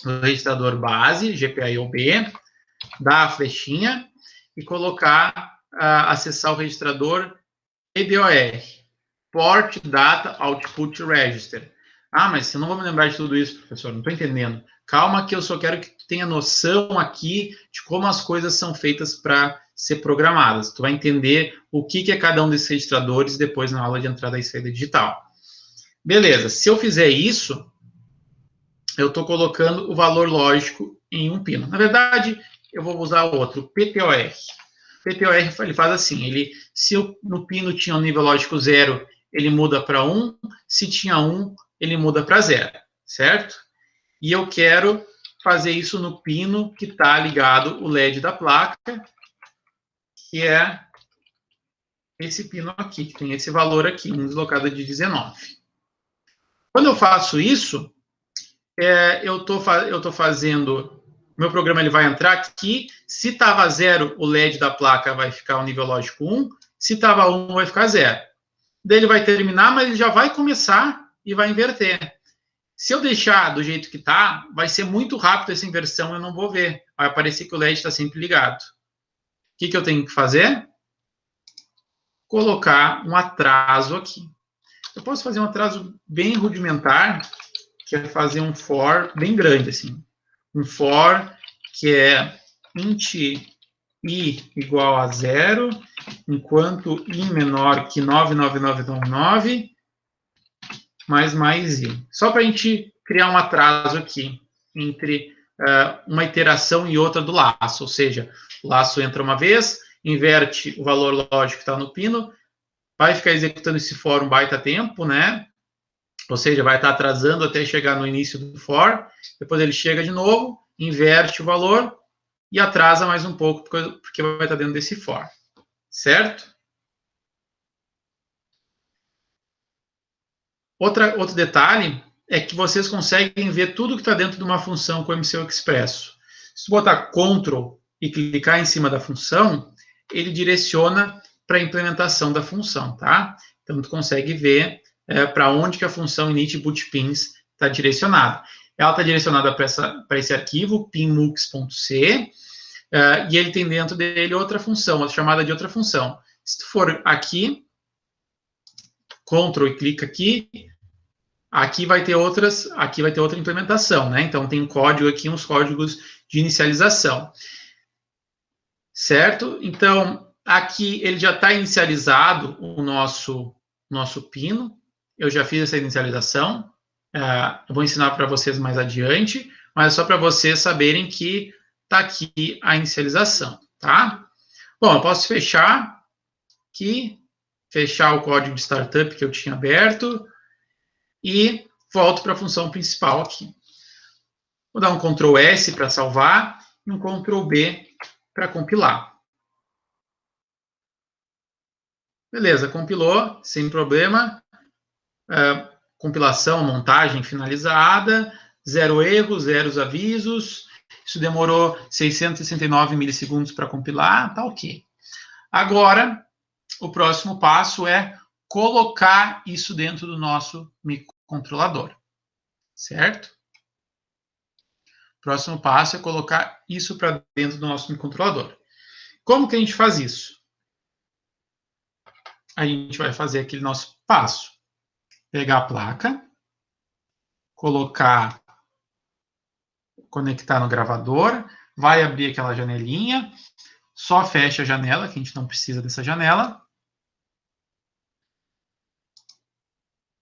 o registrador base, GPIO-B, dar a flechinha e colocar, acessar o registrador PDOR, Port Data Output Register. Ah, mas eu não vou me lembrar de tudo isso, professor, não estou entendendo. Calma que eu só quero que tu tenha noção aqui de como as coisas são feitas para ser programadas. Tu vai entender o que é cada um desses registradores depois na aula de entrada e saída digital. Beleza, se eu fizer isso, eu estou colocando o valor lógico em um pino. Na verdade, eu vou usar outro, PTOR. PTOR ele faz assim, se no pino tinha um nível lógico 0, ele muda para 1, se tinha 1, ele muda para 0, certo? E eu quero fazer isso no pino que está ligado o LED da placa, que é esse pino aqui, que tem esse valor aqui, um deslocado de 19. Quando eu faço isso, eu estou fazendo... Meu programa ele vai entrar aqui. Se estava 0, o LED da placa vai ficar o nível lógico 1. Se estava 1, vai ficar 0. Daí ele vai terminar, mas ele já vai começar e vai inverter. Se eu deixar do jeito que está, vai ser muito rápido essa inversão, eu não vou ver. Vai aparecer que o LED está sempre ligado. O que eu tenho que fazer? Colocar um atraso aqui. Eu posso fazer um atraso bem rudimentar, que é fazer um for bem grande, assim. Um for que é int i igual a 0, enquanto i menor que 99999, mais i. Só para a gente criar um atraso aqui entre uma iteração e outra do laço, ou seja, o laço entra uma vez, inverte o valor lógico que está no pino, vai ficar executando esse for um baita tempo, né? Ou seja, vai estar atrasando até chegar no início do for, depois ele chega de novo, inverte o valor e atrasa mais um pouco, porque vai estar dentro desse for, certo? Outro detalhe é que vocês conseguem ver tudo que está dentro de uma função com o MCU Expresso. Se tu botar Ctrl e clicar em cima da função, ele direciona para a implementação da função, tá? Então, tu consegue ver para onde que a função init bootpins está direcionada. Ela está direcionada para esse arquivo, pinmux.c, e ele tem dentro dele outra função, a chamada de outra função. Se tu for aqui, Ctrl e clica aqui vai ter outra implementação, né? Então, tem um código aqui, uns códigos de inicialização. Certo? Então, aqui ele já está inicializado o nosso pino. Eu já fiz essa inicialização. Eu vou ensinar para vocês mais adiante, mas é só para vocês saberem que está aqui a inicialização, tá? Bom, eu posso fechar aqui, fechar o código de startup que eu tinha aberto e volto para a função principal aqui. Vou dar um Ctrl S para salvar e um Ctrl B para compilar. Beleza, compilou, sem problema. Compilação, montagem finalizada, 0 erros, 0 avisos. Isso demorou 669 milissegundos para compilar, tá ok. Agora, o próximo passo é colocar isso dentro do nosso microcontrolador, certo? O próximo passo é colocar isso para dentro do nosso microcontrolador. Como que a gente faz isso? A gente vai fazer aquele nosso passo. Pegar a placa, conectar no gravador, vai abrir aquela janelinha, só fecha a janela, que a gente não precisa dessa janela,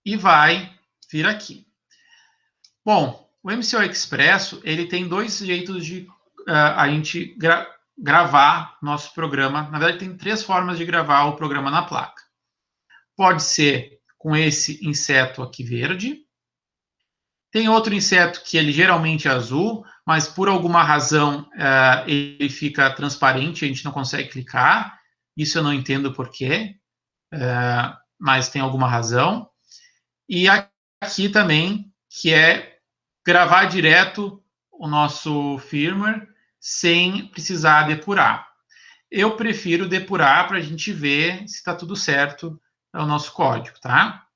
e vai vir aqui. Bom, o MCU Expresso, ele tem dois jeitos de a gente gravar nosso programa. Na verdade, tem 3 formas de gravar o programa na placa. Pode ser com esse inseto aqui verde. Tem outro inseto que ele geralmente é azul, mas por alguma razão ele fica transparente, a gente não consegue clicar. Isso eu não entendo por quê, mas tem alguma razão. E aqui também, que é gravar direto o nosso firmware sem precisar depurar. Eu prefiro depurar para a gente ver se está tudo certo o nosso código, tá?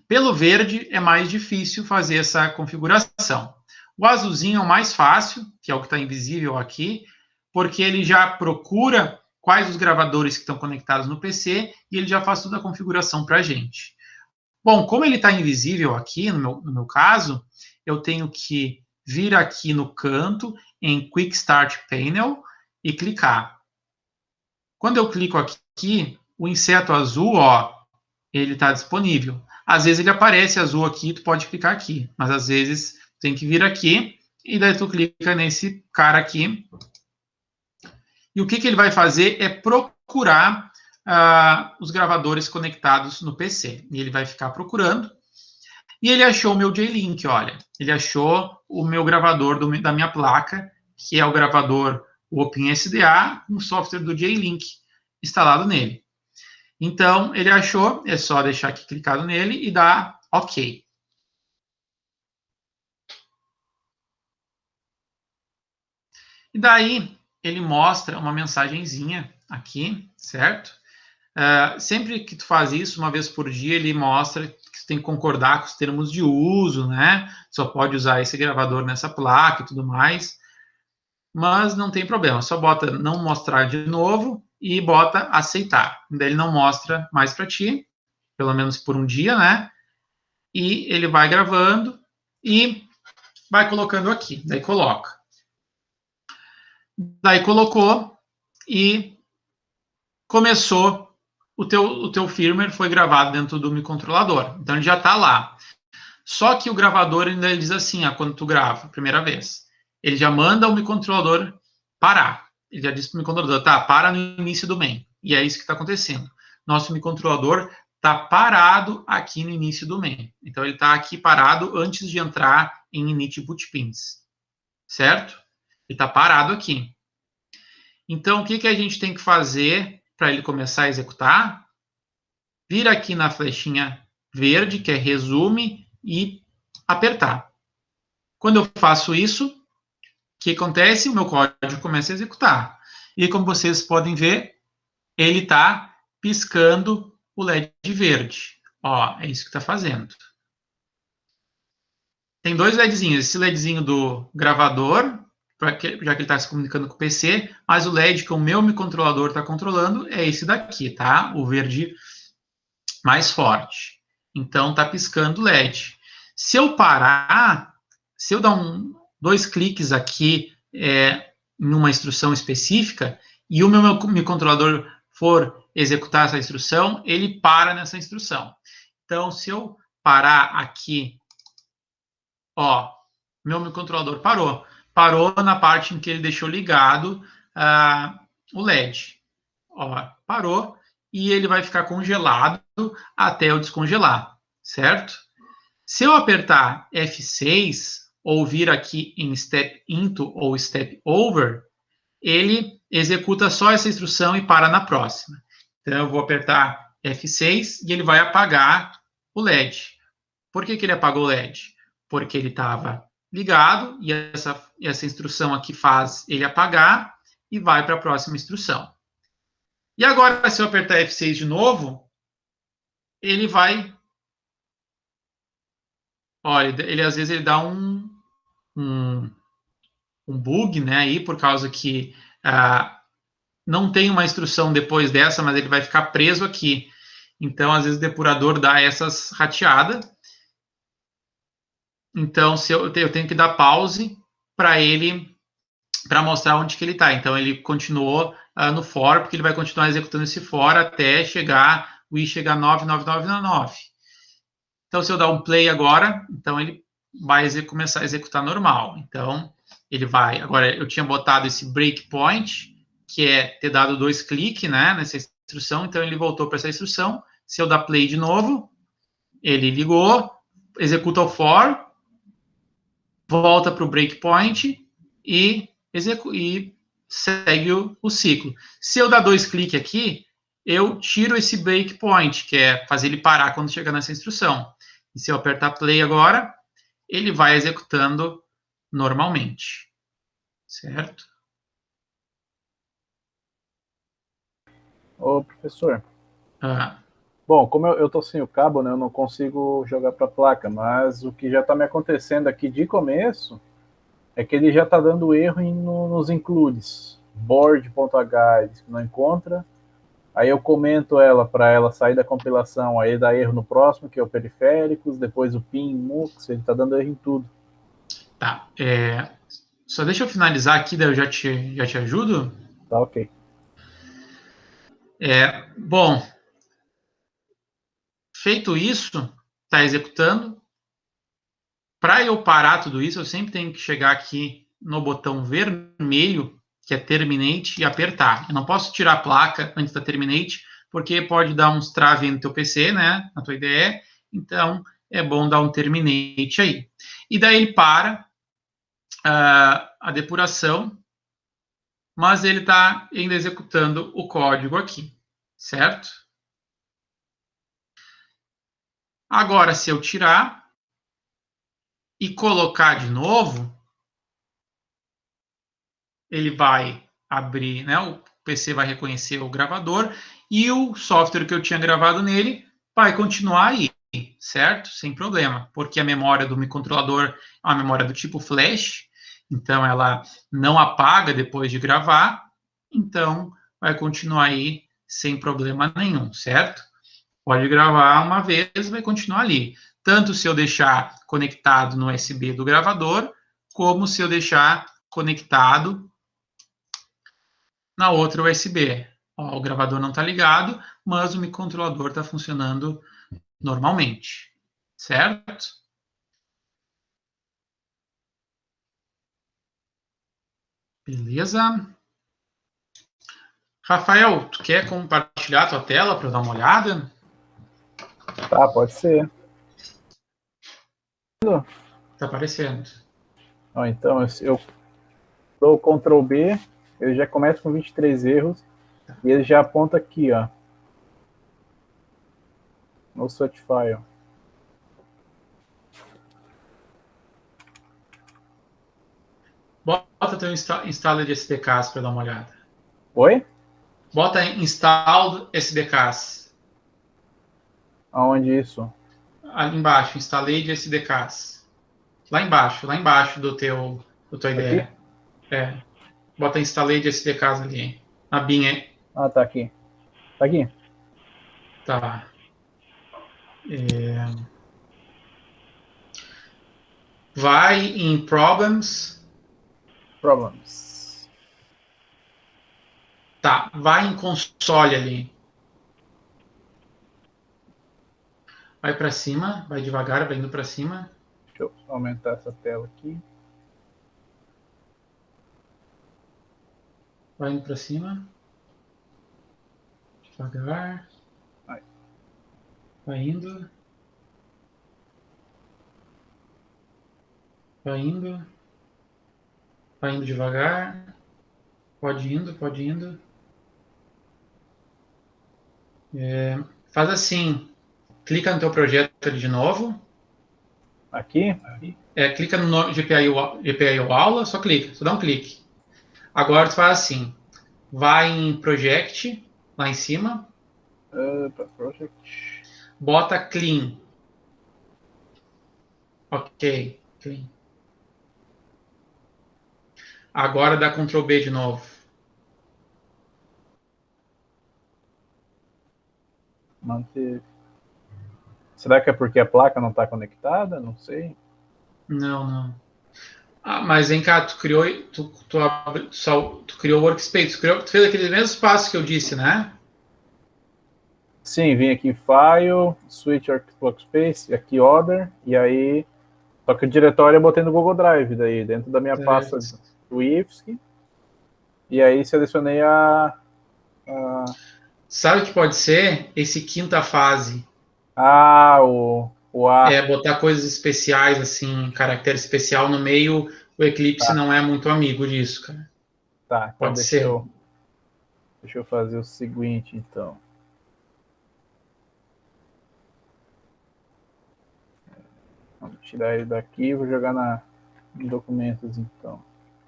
Pelo verde é mais difícil fazer essa configuração. O azulzinho é o mais fácil, que é o que está invisível aqui, porque ele já procura quais os gravadores que estão conectados no PC e ele já faz toda a configuração para a gente. Bom, como ele está invisível aqui, no meu caso, eu tenho que vir aqui no canto, em Quick Start Panel, e clicar. Quando eu clico aqui, o inseto azul, ó, ele está disponível. Às vezes ele aparece azul aqui, tu pode clicar aqui, mas às vezes tem que vir aqui, e daí tu clica nesse cara aqui. E o que ele vai fazer é procurar os gravadores conectados no PC. E ele vai ficar procurando. E ele achou o meu J-Link, olha. Ele achou o meu gravador da minha placa, que é o gravador OpenSDA, com o software do J-Link instalado nele. Então, ele achou, é só deixar aqui clicado nele e dar OK. E daí, ele mostra uma mensagenzinha aqui, certo? Sempre que tu faz isso, uma vez por dia, ele mostra que tu tem que concordar com os termos de uso, né? Só pode usar esse gravador nessa placa e tudo mais. Mas não tem problema, só bota não mostrar de novo e bota aceitar. Daí ele não mostra mais para ti, pelo menos por um dia, né? E ele vai gravando e vai colocando aqui. Daí coloca. Daí colocou e começou o teu firmware foi gravado dentro do microcontrolador. Então, ele já está lá. Só que o gravador ainda diz assim, quando tu grava, primeira vez, ele já manda o microcontrolador parar. Ele já diz para o microcontrolador, tá, para no início do main. E é isso que está acontecendo. Nosso microcontrolador está parado aqui no início do main. Então, ele está aqui parado antes de entrar em init boot pins. Certo? Ele está parado aqui. Então, o que a gente tem que fazer para ele começar a executar? Vir aqui na flechinha verde, que é resume, e apertar. Quando eu faço isso, o que acontece? O meu código começa a executar. E como vocês podem ver, ele está piscando o LED verde. Ó, é isso que está fazendo. Tem dois LEDzinhos. Esse LEDzinho do gravador, já que ele está se comunicando com o PC, mas o LED que o meu microcontrolador está controlando é esse daqui, tá? O verde mais forte. Então, está piscando o LED. Se eu parar, se eu dar dois cliques aqui em uma instrução específica e o meu microcontrolador for executar essa instrução, ele para nessa instrução. Então, se eu parar aqui, ó, meu microcontrolador parou. Parou na parte em que ele deixou ligado o LED. Ó, parou e ele vai ficar congelado até eu descongelar, certo? Se eu apertar F6 ou vir aqui em Step Into ou Step Over, ele executa só essa instrução e para na próxima. Então, eu vou apertar F6 e ele vai apagar o LED. Por que ele apagou o LED? Porque ele estava ligado e essa instrução aqui faz ele apagar e vai para a próxima instrução. E agora, se eu apertar F6 de novo, ele vai... Olha, ele às vezes ele dá um bug, né, aí, por causa que não tem uma instrução depois dessa, mas ele vai ficar preso aqui. Então, às vezes, o depurador dá essas rateadas. Então, eu tenho que dar pause para mostrar onde que ele está. Então, ele continuou no for, porque ele vai continuar executando esse for até chegar 99999. Então, se eu dar um play agora, então ele vai começar a executar normal. Então, ele vai... Agora, eu tinha botado esse breakpoint, que é ter dado 2 cliques, né, nessa instrução. Então, ele voltou para essa instrução. Se eu dar play de novo, ele ligou, executa o for, volta para o breakpoint e segue o ciclo. Se eu dar 2 cliques aqui, eu tiro esse breakpoint, que é fazer ele parar quando chegar nessa instrução. E se eu apertar play agora, ele vai executando normalmente. Certo? Ô, professor. Bom, como eu tô sem o cabo, né, eu não consigo jogar para a placa, mas o que já está me acontecendo aqui de começo é que ele já está dando erro nos includes. Board.h, ele não encontra. Aí eu comento para ela sair da compilação, aí dá erro no próximo, que é o periféricos, depois o PIN, MUX, ele está dando erro em tudo. Tá, só deixa eu finalizar aqui, daí eu já te ajudo. Tá, ok. Bom, feito isso, está executando. Para eu parar tudo isso, eu sempre tenho que chegar aqui no botão vermelho, que é Terminate, e apertar. Eu não posso tirar a placa antes da Terminate, porque pode dar uns trave no teu PC, né, na tua IDE. Então, é bom dar um Terminate aí. E daí ele para a depuração, mas ele está ainda executando o código aqui, certo? Agora, se eu tirar e colocar de novo, ele vai abrir, né? O PC vai reconhecer o gravador e o software que eu tinha gravado nele vai continuar aí, certo? Sem problema, porque a memória do microcontrolador é uma memória do tipo flash, então ela não apaga depois de gravar, então vai continuar aí sem problema nenhum, certo? Pode gravar uma vez, vai continuar ali. Tanto se eu deixar conectado no USB do gravador, como se eu deixar conectado na outra USB. Ó, o gravador não está ligado, mas o microcontrolador está funcionando normalmente, certo? Beleza. Rafael, tu quer compartilhar a tua tela para eu dar uma olhada? Tá, pode ser. Tá aparecendo. Ó, então, eu dou o Ctrl B, ele já começa com 23 erros, e ele já aponta aqui, ó, no search file. Bota teu installer de SDKs para dar uma olhada. Oi? Bota install SDKs. Aonde isso? Ali embaixo, instalei de SDKs. Lá embaixo do tua IDE. Aqui? É. Bota instalei de SDKs ali. Na binha. Ah, tá aqui. Tá aqui. Tá. Vai em Problems. Problems. Tá. Vai em Console ali. Vai para cima. Vai devagar, vai indo para cima. Deixa eu aumentar essa tela aqui. Vai indo para cima. Devagar. Vai indo. Vai indo. Vai indo devagar. Pode indo. Faz assim. Clica no teu projeto ali de novo. Aqui? Clica no nome GPIO aula, só clica, só dá um clique. Agora tu faz assim. Vai em Project, lá em cima. Project. Bota Clean. Ok, Clean. Agora dá Ctrl B de novo. Manter. Será que é porque a placa não está conectada? Não sei. Não. Ah, mas vem cá, tu criou o Workspace, tu fez aquele mesmo passo que eu disse, né? Sim, vim aqui File, Switch Workspace, aqui Other, e aí... Só que o diretório eu botei no Google Drive, daí, dentro da minha pasta do IFSC. E aí selecionei Sabe o que pode ser? Esse quinta fase. O A. Botar coisas especiais, assim, caractere especial no meio, o Eclipse não é muito amigo disso, cara. Tá, então Pode ser. Deixa eu fazer o seguinte, então. Vamos tirar ele daqui e vou jogar em documentos, então.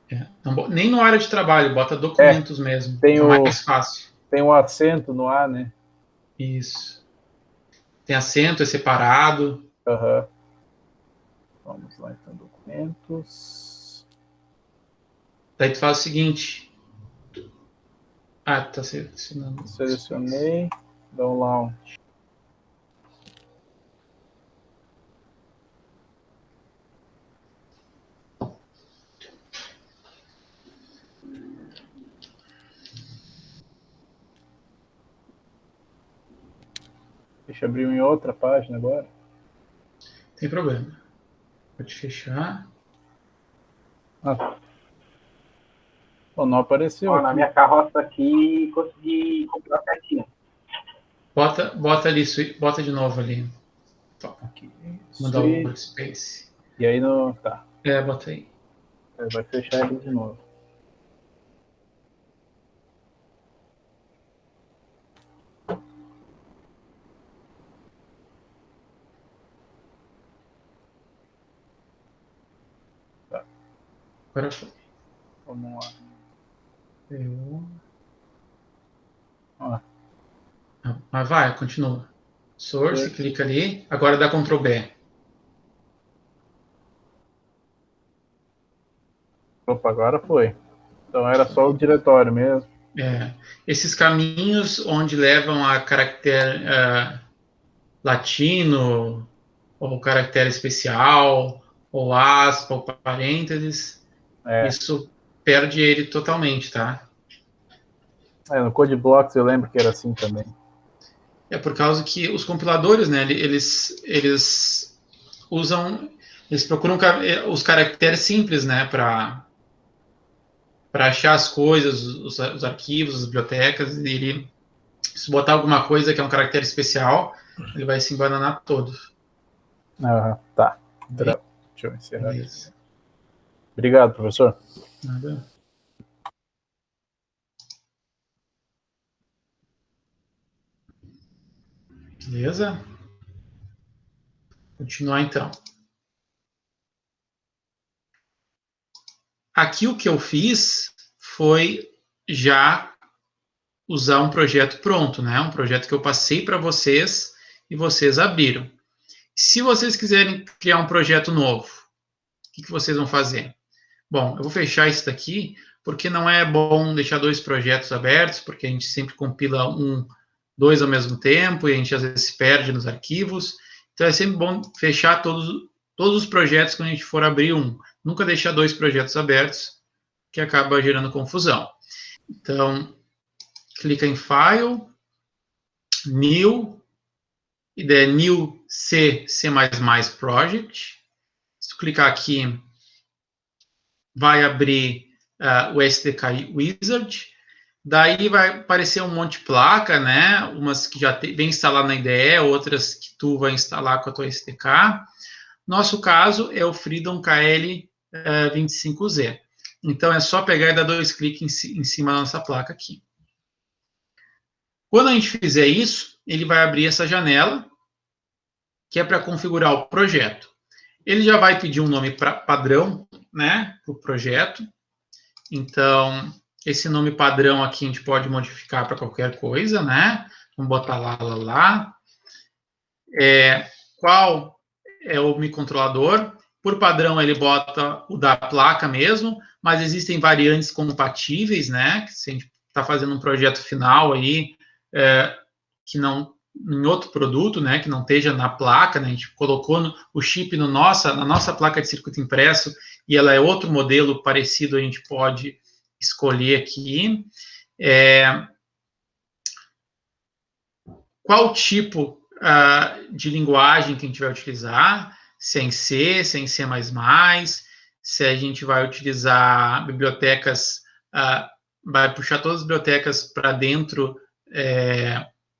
Então, nem no área de trabalho, bota documentos mesmo. Tem mais fácil. Tem um acento no A, né? Isso. Tem acento, é separado. Uhum. Vamos lá, então, documentos. Daí tu faz o seguinte. Tá selecionando. Selecionei, dá um launch. Deixa eu abrir em outra página agora. Tem problema. Pode fechar. Bom, não apareceu. Na minha carroça aqui, consegui comprar certinho. Bota ali, bota de novo ali. Aqui. Mandar o Workspace. E aí no. Tá. Bota aí. Vai fechar ele de novo. Tá. Agora foi. Vamos lá. Mas vai, continua. Source, clica ali. Agora dá Ctrl B. Opa, agora foi. Então era só o diretório mesmo. Esses caminhos onde levam a caractere latino, ou caractere especial, ou aspa, ou parênteses, isso perde ele totalmente, tá? No CodeBlocks eu lembro que era assim também. É por causa que os compiladores, né, eles usam, eles procuram os caracteres simples, né, para achar as coisas, os arquivos, as bibliotecas, e ele, se botar alguma coisa que é um caractere especial, ele vai se embananar todo. Tá. Deixa eu encerrar aqui. Obrigado, professor. Nada. Beleza? Continuar então. Aqui o que eu fiz foi já usar um projeto pronto, né? Um projeto que eu passei para vocês e vocês abriram. Se vocês quiserem criar um projeto novo, o que vocês vão fazer? Bom, eu vou fechar isso daqui, porque não é bom deixar 2 projetos abertos, porque a gente sempre compila 2 ao mesmo tempo, e a gente às vezes se perde nos arquivos. Então é sempre bom fechar todos os projetos quando a gente for abrir um. Nunca deixar 2 projetos abertos, que acaba gerando confusão. Então, clica em File, New, e der New C++ Project. Se tu clicar aqui, vai abrir o SDK Wizard. Daí vai aparecer um monte de placa, né? Umas que já vem instalado na IDE, outras que tu vai instalar com a tua SDK. Nosso caso é o Freedom KL 25Z. Então é só pegar e dar 2 cliques em cima da nossa placa aqui. Quando a gente fizer isso, ele vai abrir essa janela, que é para configurar o projeto. Ele já vai pedir um nome padrão, né, para o projeto. Então, esse nome padrão aqui a gente pode modificar para qualquer coisa, né? Vamos botar lá. Qual é o microcontrolador? Por padrão, ele bota o da placa mesmo, mas existem variantes compatíveis, né? Se a gente está fazendo um projeto final aí, que não em outro produto, né, que não esteja na placa, né, a gente colocou o chip na nossa placa de circuito impresso e ela é outro modelo parecido, a gente pode escolher aqui. Qual tipo de linguagem que a gente vai utilizar? Se é em C, se é em C++, se a gente vai utilizar bibliotecas, vai puxar todas as bibliotecas para dentro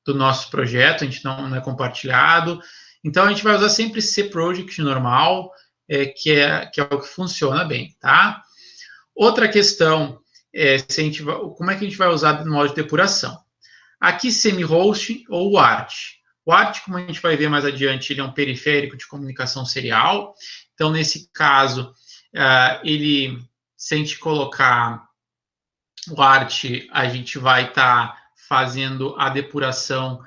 do nosso projeto, a gente não é compartilhado. Então, a gente vai usar sempre C Project normal, que é o que funciona bem, tá? Outra questão como é que a gente vai usar no modo de depuração? Aqui, semi-host ou WART. O WART, como a gente vai ver mais adiante, ele é um periférico de comunicação serial. Então, nesse caso, se a gente colocar o WART, a gente vai estar fazendo a depuração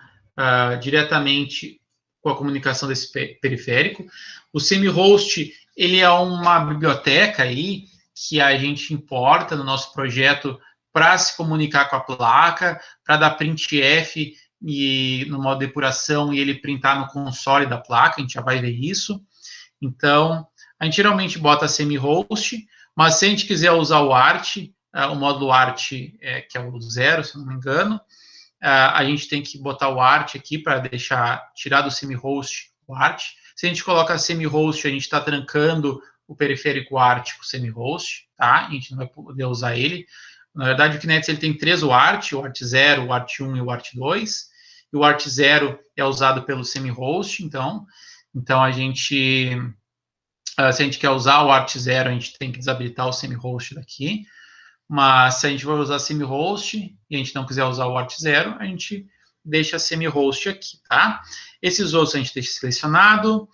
diretamente com a comunicação desse periférico. O semi-host, ele é uma biblioteca aí que a gente importa no nosso projeto para se comunicar com a placa, para dar printf e no modo depuração e ele printar no console da placa, a gente já vai ver isso. Então, a gente geralmente bota semi-host, mas se a gente quiser usar o ART, o módulo ART, que é o 0, se não me engano, a gente tem que botar o ART aqui para tirar do semi-host o ART. Se a gente coloca semi-host, a gente está trancando o periférico ART com o semi-host, tá? A gente não vai poder usar ele. Na verdade, o Kinect ele tem 3 WART, o WART 0, o WART 1 e o WART 2. E o WART 0 é usado pelo semi-host, então a gente, se a gente quer usar o WART 0, a gente tem que desabilitar o semi-host daqui. Mas se a gente vai usar semi-host e a gente não quiser usar o WART 0, a gente deixa semi-host aqui, tá? Esses outros a gente deixa selecionado.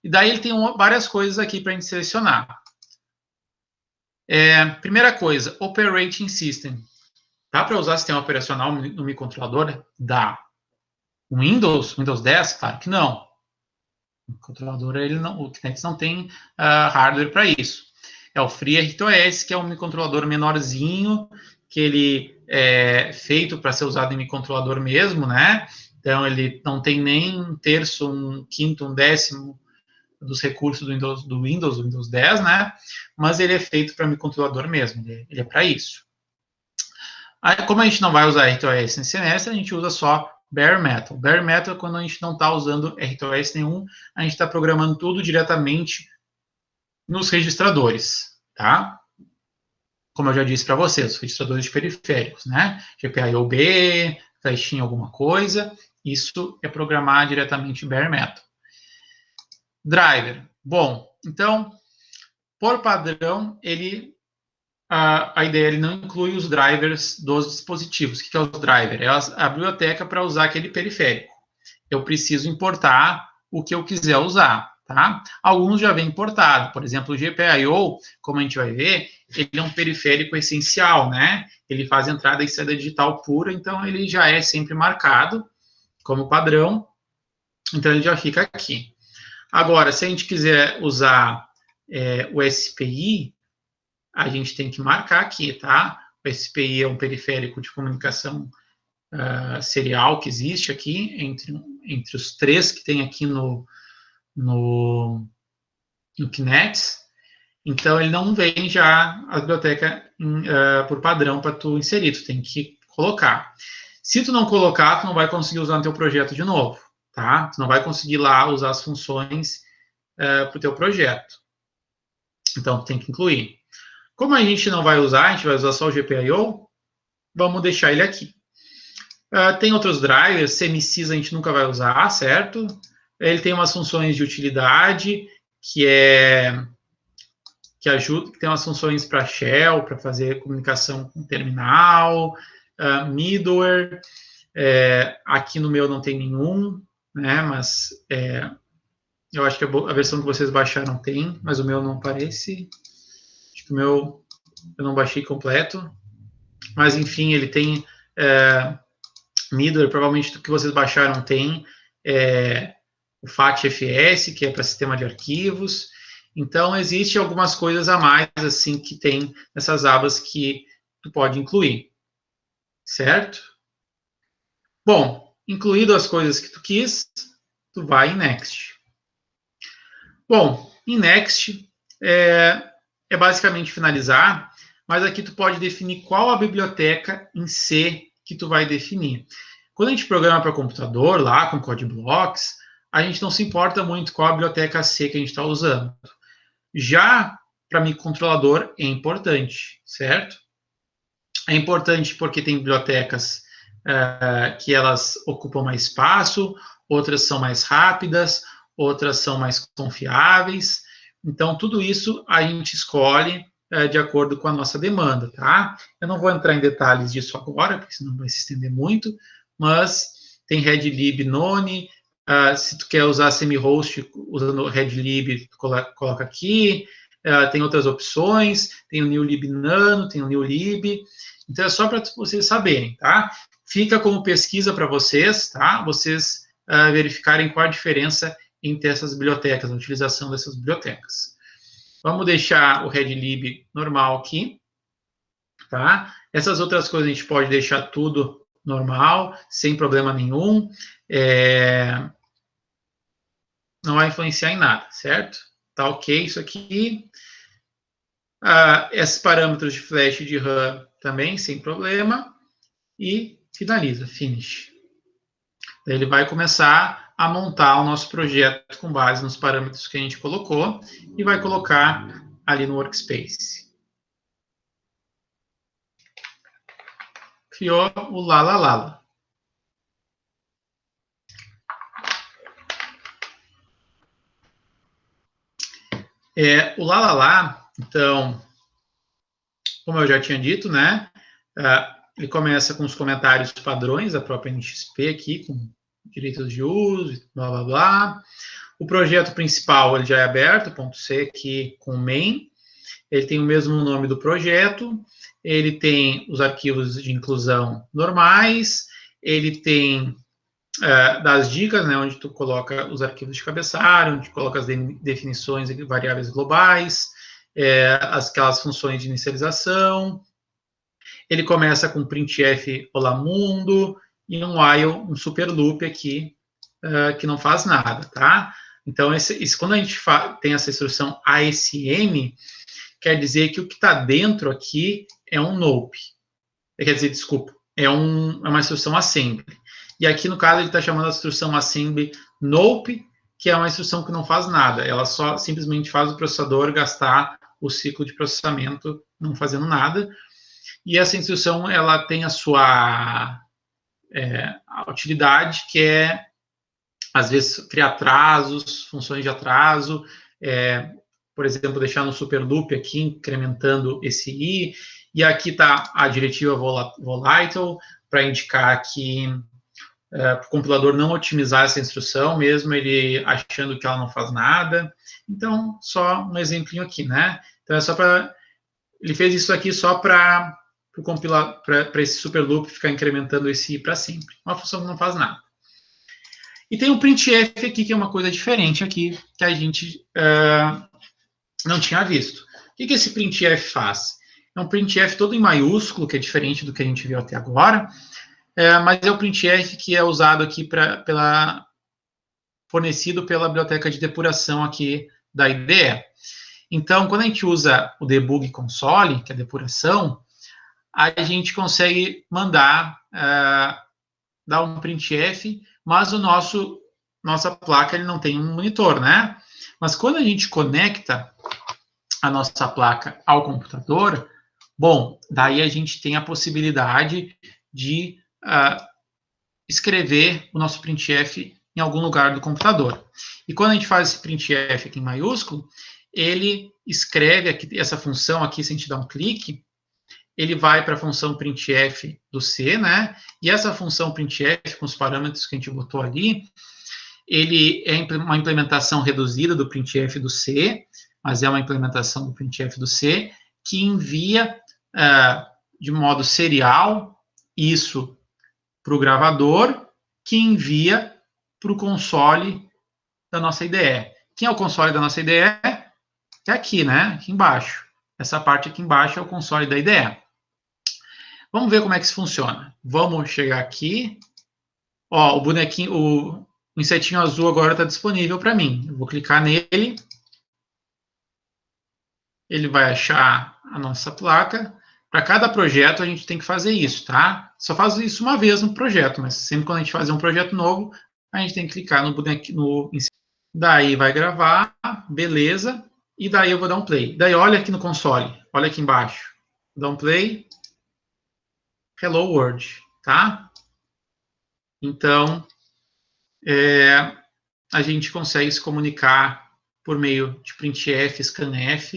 E daí ele tem várias coisas aqui para a gente selecionar. Primeira coisa, Operating System. Dá para usar sistema operacional no microcontrolador? Dá. Windows 10? Claro que não. O microcontrolador, o Kinect não tem hardware para isso. É o FreeRTOS, que é um microcontrolador menorzinho, que ele é feito para ser usado em microcontrolador mesmo, né? Então, ele não tem nem um terço, um quinto, um décimo dos recursos do Windows 10, né? Mas ele é feito para microcontrolador mesmo, ele é para isso. Aí, como a gente não vai usar RTOS nesse semestre, a gente usa só Bare Metal. Bare Metal é quando a gente não está usando RTOS nenhum, a gente está programando tudo diretamente nos registradores, tá? Como eu já disse para vocês, os registradores de periféricos, né? GPIO-B, flechinha alguma coisa, isso é programar diretamente Bare Metal. Driver. Bom, então, por padrão, a ideia ele não inclui os drivers dos dispositivos. O que é o driver? É a biblioteca para usar aquele periférico. Eu preciso importar o que eu quiser usar, tá? Alguns já vêm importado. Por exemplo, o GPIO, como a gente vai ver, ele é um periférico essencial, né? Ele faz entrada e saída digital pura, então ele já é sempre marcado como padrão. Então ele já fica aqui. Agora, se a gente quiser usar o SPI, a gente tem que marcar aqui, tá? O SPI é um periférico de comunicação serial que existe aqui, entre os 3 que tem aqui no Kinect. Então, ele não vem já a biblioteca por padrão para tu inserir, tu tem que colocar. Se tu não colocar, tu não vai conseguir usar no teu projeto de novo, tá? Tu não vai conseguir lá usar as funções para o teu projeto. Então, tu tem que incluir. Como a gente não vai usar, a gente vai usar só o GPIO, vamos deixar ele aqui. Tem outros drivers, CMSIS a gente nunca vai usar, certo? Ele tem umas funções de utilidade, que ajuda, que tem umas funções para shell, para fazer comunicação com terminal, middleware. Aqui no meu não tem nenhum, né? Mas eu acho que a versão que vocês baixaram tem, mas o meu não aparece. Acho que o meu eu não baixei completo. Mas, enfim, ele tem middleware, provavelmente o que vocês baixaram tem o FAT-FS, que é para sistema de arquivos. Então, existem algumas coisas a mais, assim, que tem nessas abas que tu pode incluir. Certo? Bom, incluído as coisas que tu quis, tu vai em Next. Bom, em Next é basicamente finalizar, mas aqui tu pode definir qual a biblioteca em C que tu vai definir. Quando a gente programa para computador, lá com CodeBlocks, a gente não se importa muito qual a biblioteca C que a gente está usando. Já para microcontrolador é importante, certo? É importante porque tem bibliotecas que elas ocupam mais espaço, outras são mais rápidas, outras são mais confiáveis. Então, tudo isso a gente escolhe de acordo com a nossa demanda, tá? Eu não vou entrar em detalhes disso agora, porque senão vai se estender muito, mas tem redlib none, se tu quer usar semi-host usando redlib, tu coloca aqui, tem outras opções, tem o newlib nano, tem o newlib, então é só para vocês saberem, tá? Fica como pesquisa para vocês, tá? Vocês verificarem qual a diferença entre essas bibliotecas, a utilização dessas bibliotecas. Vamos deixar o redlib normal aqui, tá? Essas outras coisas a gente pode deixar tudo normal, sem problema nenhum. Não vai influenciar em nada, certo? Tá ok isso aqui. Esses parâmetros de flash e de RAM também, sem problema. E finaliza, finish. Daí ele vai começar a montar o nosso projeto com base nos parâmetros que a gente colocou e vai colocar ali no workspace. Criou o Lalalala. O Lalala, então, como eu já tinha dito, né? Ele começa com os comentários padrões da própria NXP aqui, com direitos de uso, blá, blá, blá. O projeto principal ele já é aberto, .c aqui com main. Ele tem o mesmo nome do projeto. Ele tem os arquivos de inclusão normais. Ele tem das dicas, né, onde tu coloca os arquivos de cabeçalho, onde tu coloca as definições de variáveis globais, aquelas funções de inicialização. Ele começa com printf olá mundo e um while, um super loop aqui, que não faz nada, tá? Então, quando a gente tem essa instrução ASM, quer dizer que o que está dentro aqui é um NOP, quer dizer, desculpa, é uma instrução assembly. E aqui, no caso, ele está chamando a instrução assembly nope, que é uma instrução que não faz nada. Ela só simplesmente faz o processador gastar o ciclo de processamento não fazendo nada. E essa instrução, ela tem a sua a utilidade, que é, às vezes, criar atrasos, funções de atraso, por exemplo, deixar no super loop aqui, incrementando esse i, e aqui está a diretiva volatile, para indicar que para o compilador não otimizar essa instrução, mesmo ele achando que ela não faz nada. Então, só um exemplinho aqui, né? Então, é só para... Ele fez isso aqui só para esse super loop ficar incrementando esse i para sempre. Uma função que não faz nada. E tem o printf aqui, que é uma coisa diferente aqui, que a gente não tinha visto. O que esse printf faz? É um printf todo em maiúsculo, que é diferente do que a gente viu até agora, mas é o printf que é usado aqui fornecido pela biblioteca de depuração aqui da IDE. Então, quando a gente usa o debug console, que é a depuração, a gente consegue mandar, dar um printf, mas nossa placa ele não tem um monitor, né? Mas quando a gente conecta a nossa placa ao computador, bom, daí a gente tem a possibilidade de escrever o nosso printf em algum lugar do computador. E quando a gente faz esse printf aqui em maiúsculo, ele escreve aqui, essa função aqui, se a gente dar um clique, ele vai para a função printf do C, né? E essa função printf, com os parâmetros que a gente botou ali, ele é uma implementação reduzida do printf do C, mas é uma implementação do printf do C, que envia de modo serial isso para o gravador, que envia para o console da nossa IDE. Quem é o console da nossa IDE? É aqui, né? Aqui embaixo. Essa parte aqui embaixo é o console da IDE. Vamos ver como é que isso funciona. Vamos chegar aqui. Ó, o bonequinho, o insetinho azul agora está disponível para mim. Eu vou clicar nele. Ele vai achar a nossa placa. Para cada projeto, a gente tem que fazer isso, tá? Só faz isso uma vez no projeto, mas sempre quando a gente fazer um projeto novo, a gente tem que clicar no bonequinho. Daí vai gravar, beleza. E daí eu vou dar um play. Daí olha aqui no console, olha aqui embaixo. Vou dar um play. Hello World, tá? Então, a gente consegue se comunicar por meio de printf, scanf,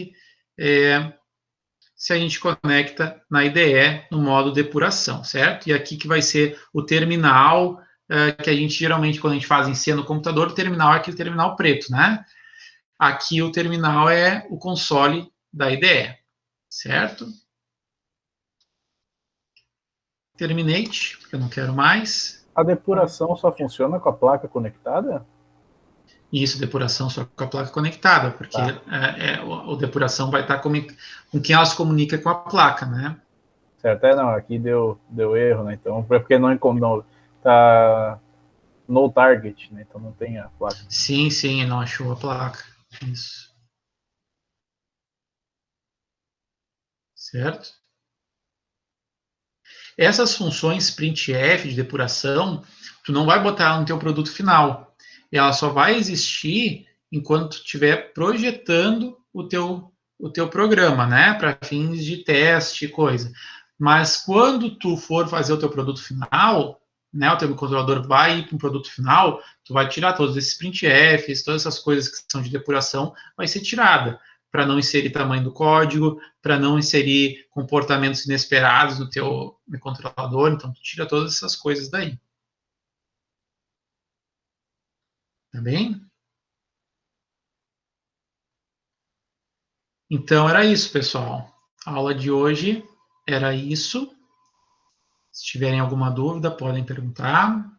se a gente conecta na IDE no modo depuração, certo? E aqui que vai ser o terminal, que a gente geralmente, quando a gente faz em C no computador, o terminal é aquele terminal preto, né? Aqui o terminal é o console da IDE, certo? Terminate, porque eu não quero mais. A depuração só funciona com a placa conectada? Isso, depuração só com a placa conectada, porque a depuração vai estar com quem ela se comunica com a placa, né? Certo, não, aqui deu erro, né? Então, porque não tá no target, né? Então não tem a placa. Sim, não achou a placa. Isso. Certo? Essas funções printf de depuração, tu não vai botar no teu produto final. Ela só vai existir enquanto tu estiver projetando o teu programa, né? Para fins de teste, coisa. Mas quando tu for fazer o teu produto final, né? O teu controlador vai ir para um produto final, tu vai tirar todos esses printfs, todas essas coisas que são de depuração, vai ser tirada, para não inserir tamanho do código, para não inserir comportamentos inesperados no teu controlador, então tu tira todas essas coisas daí. Tá bem? Então, era isso, pessoal. A aula de hoje era isso. Se tiverem alguma dúvida, podem perguntar.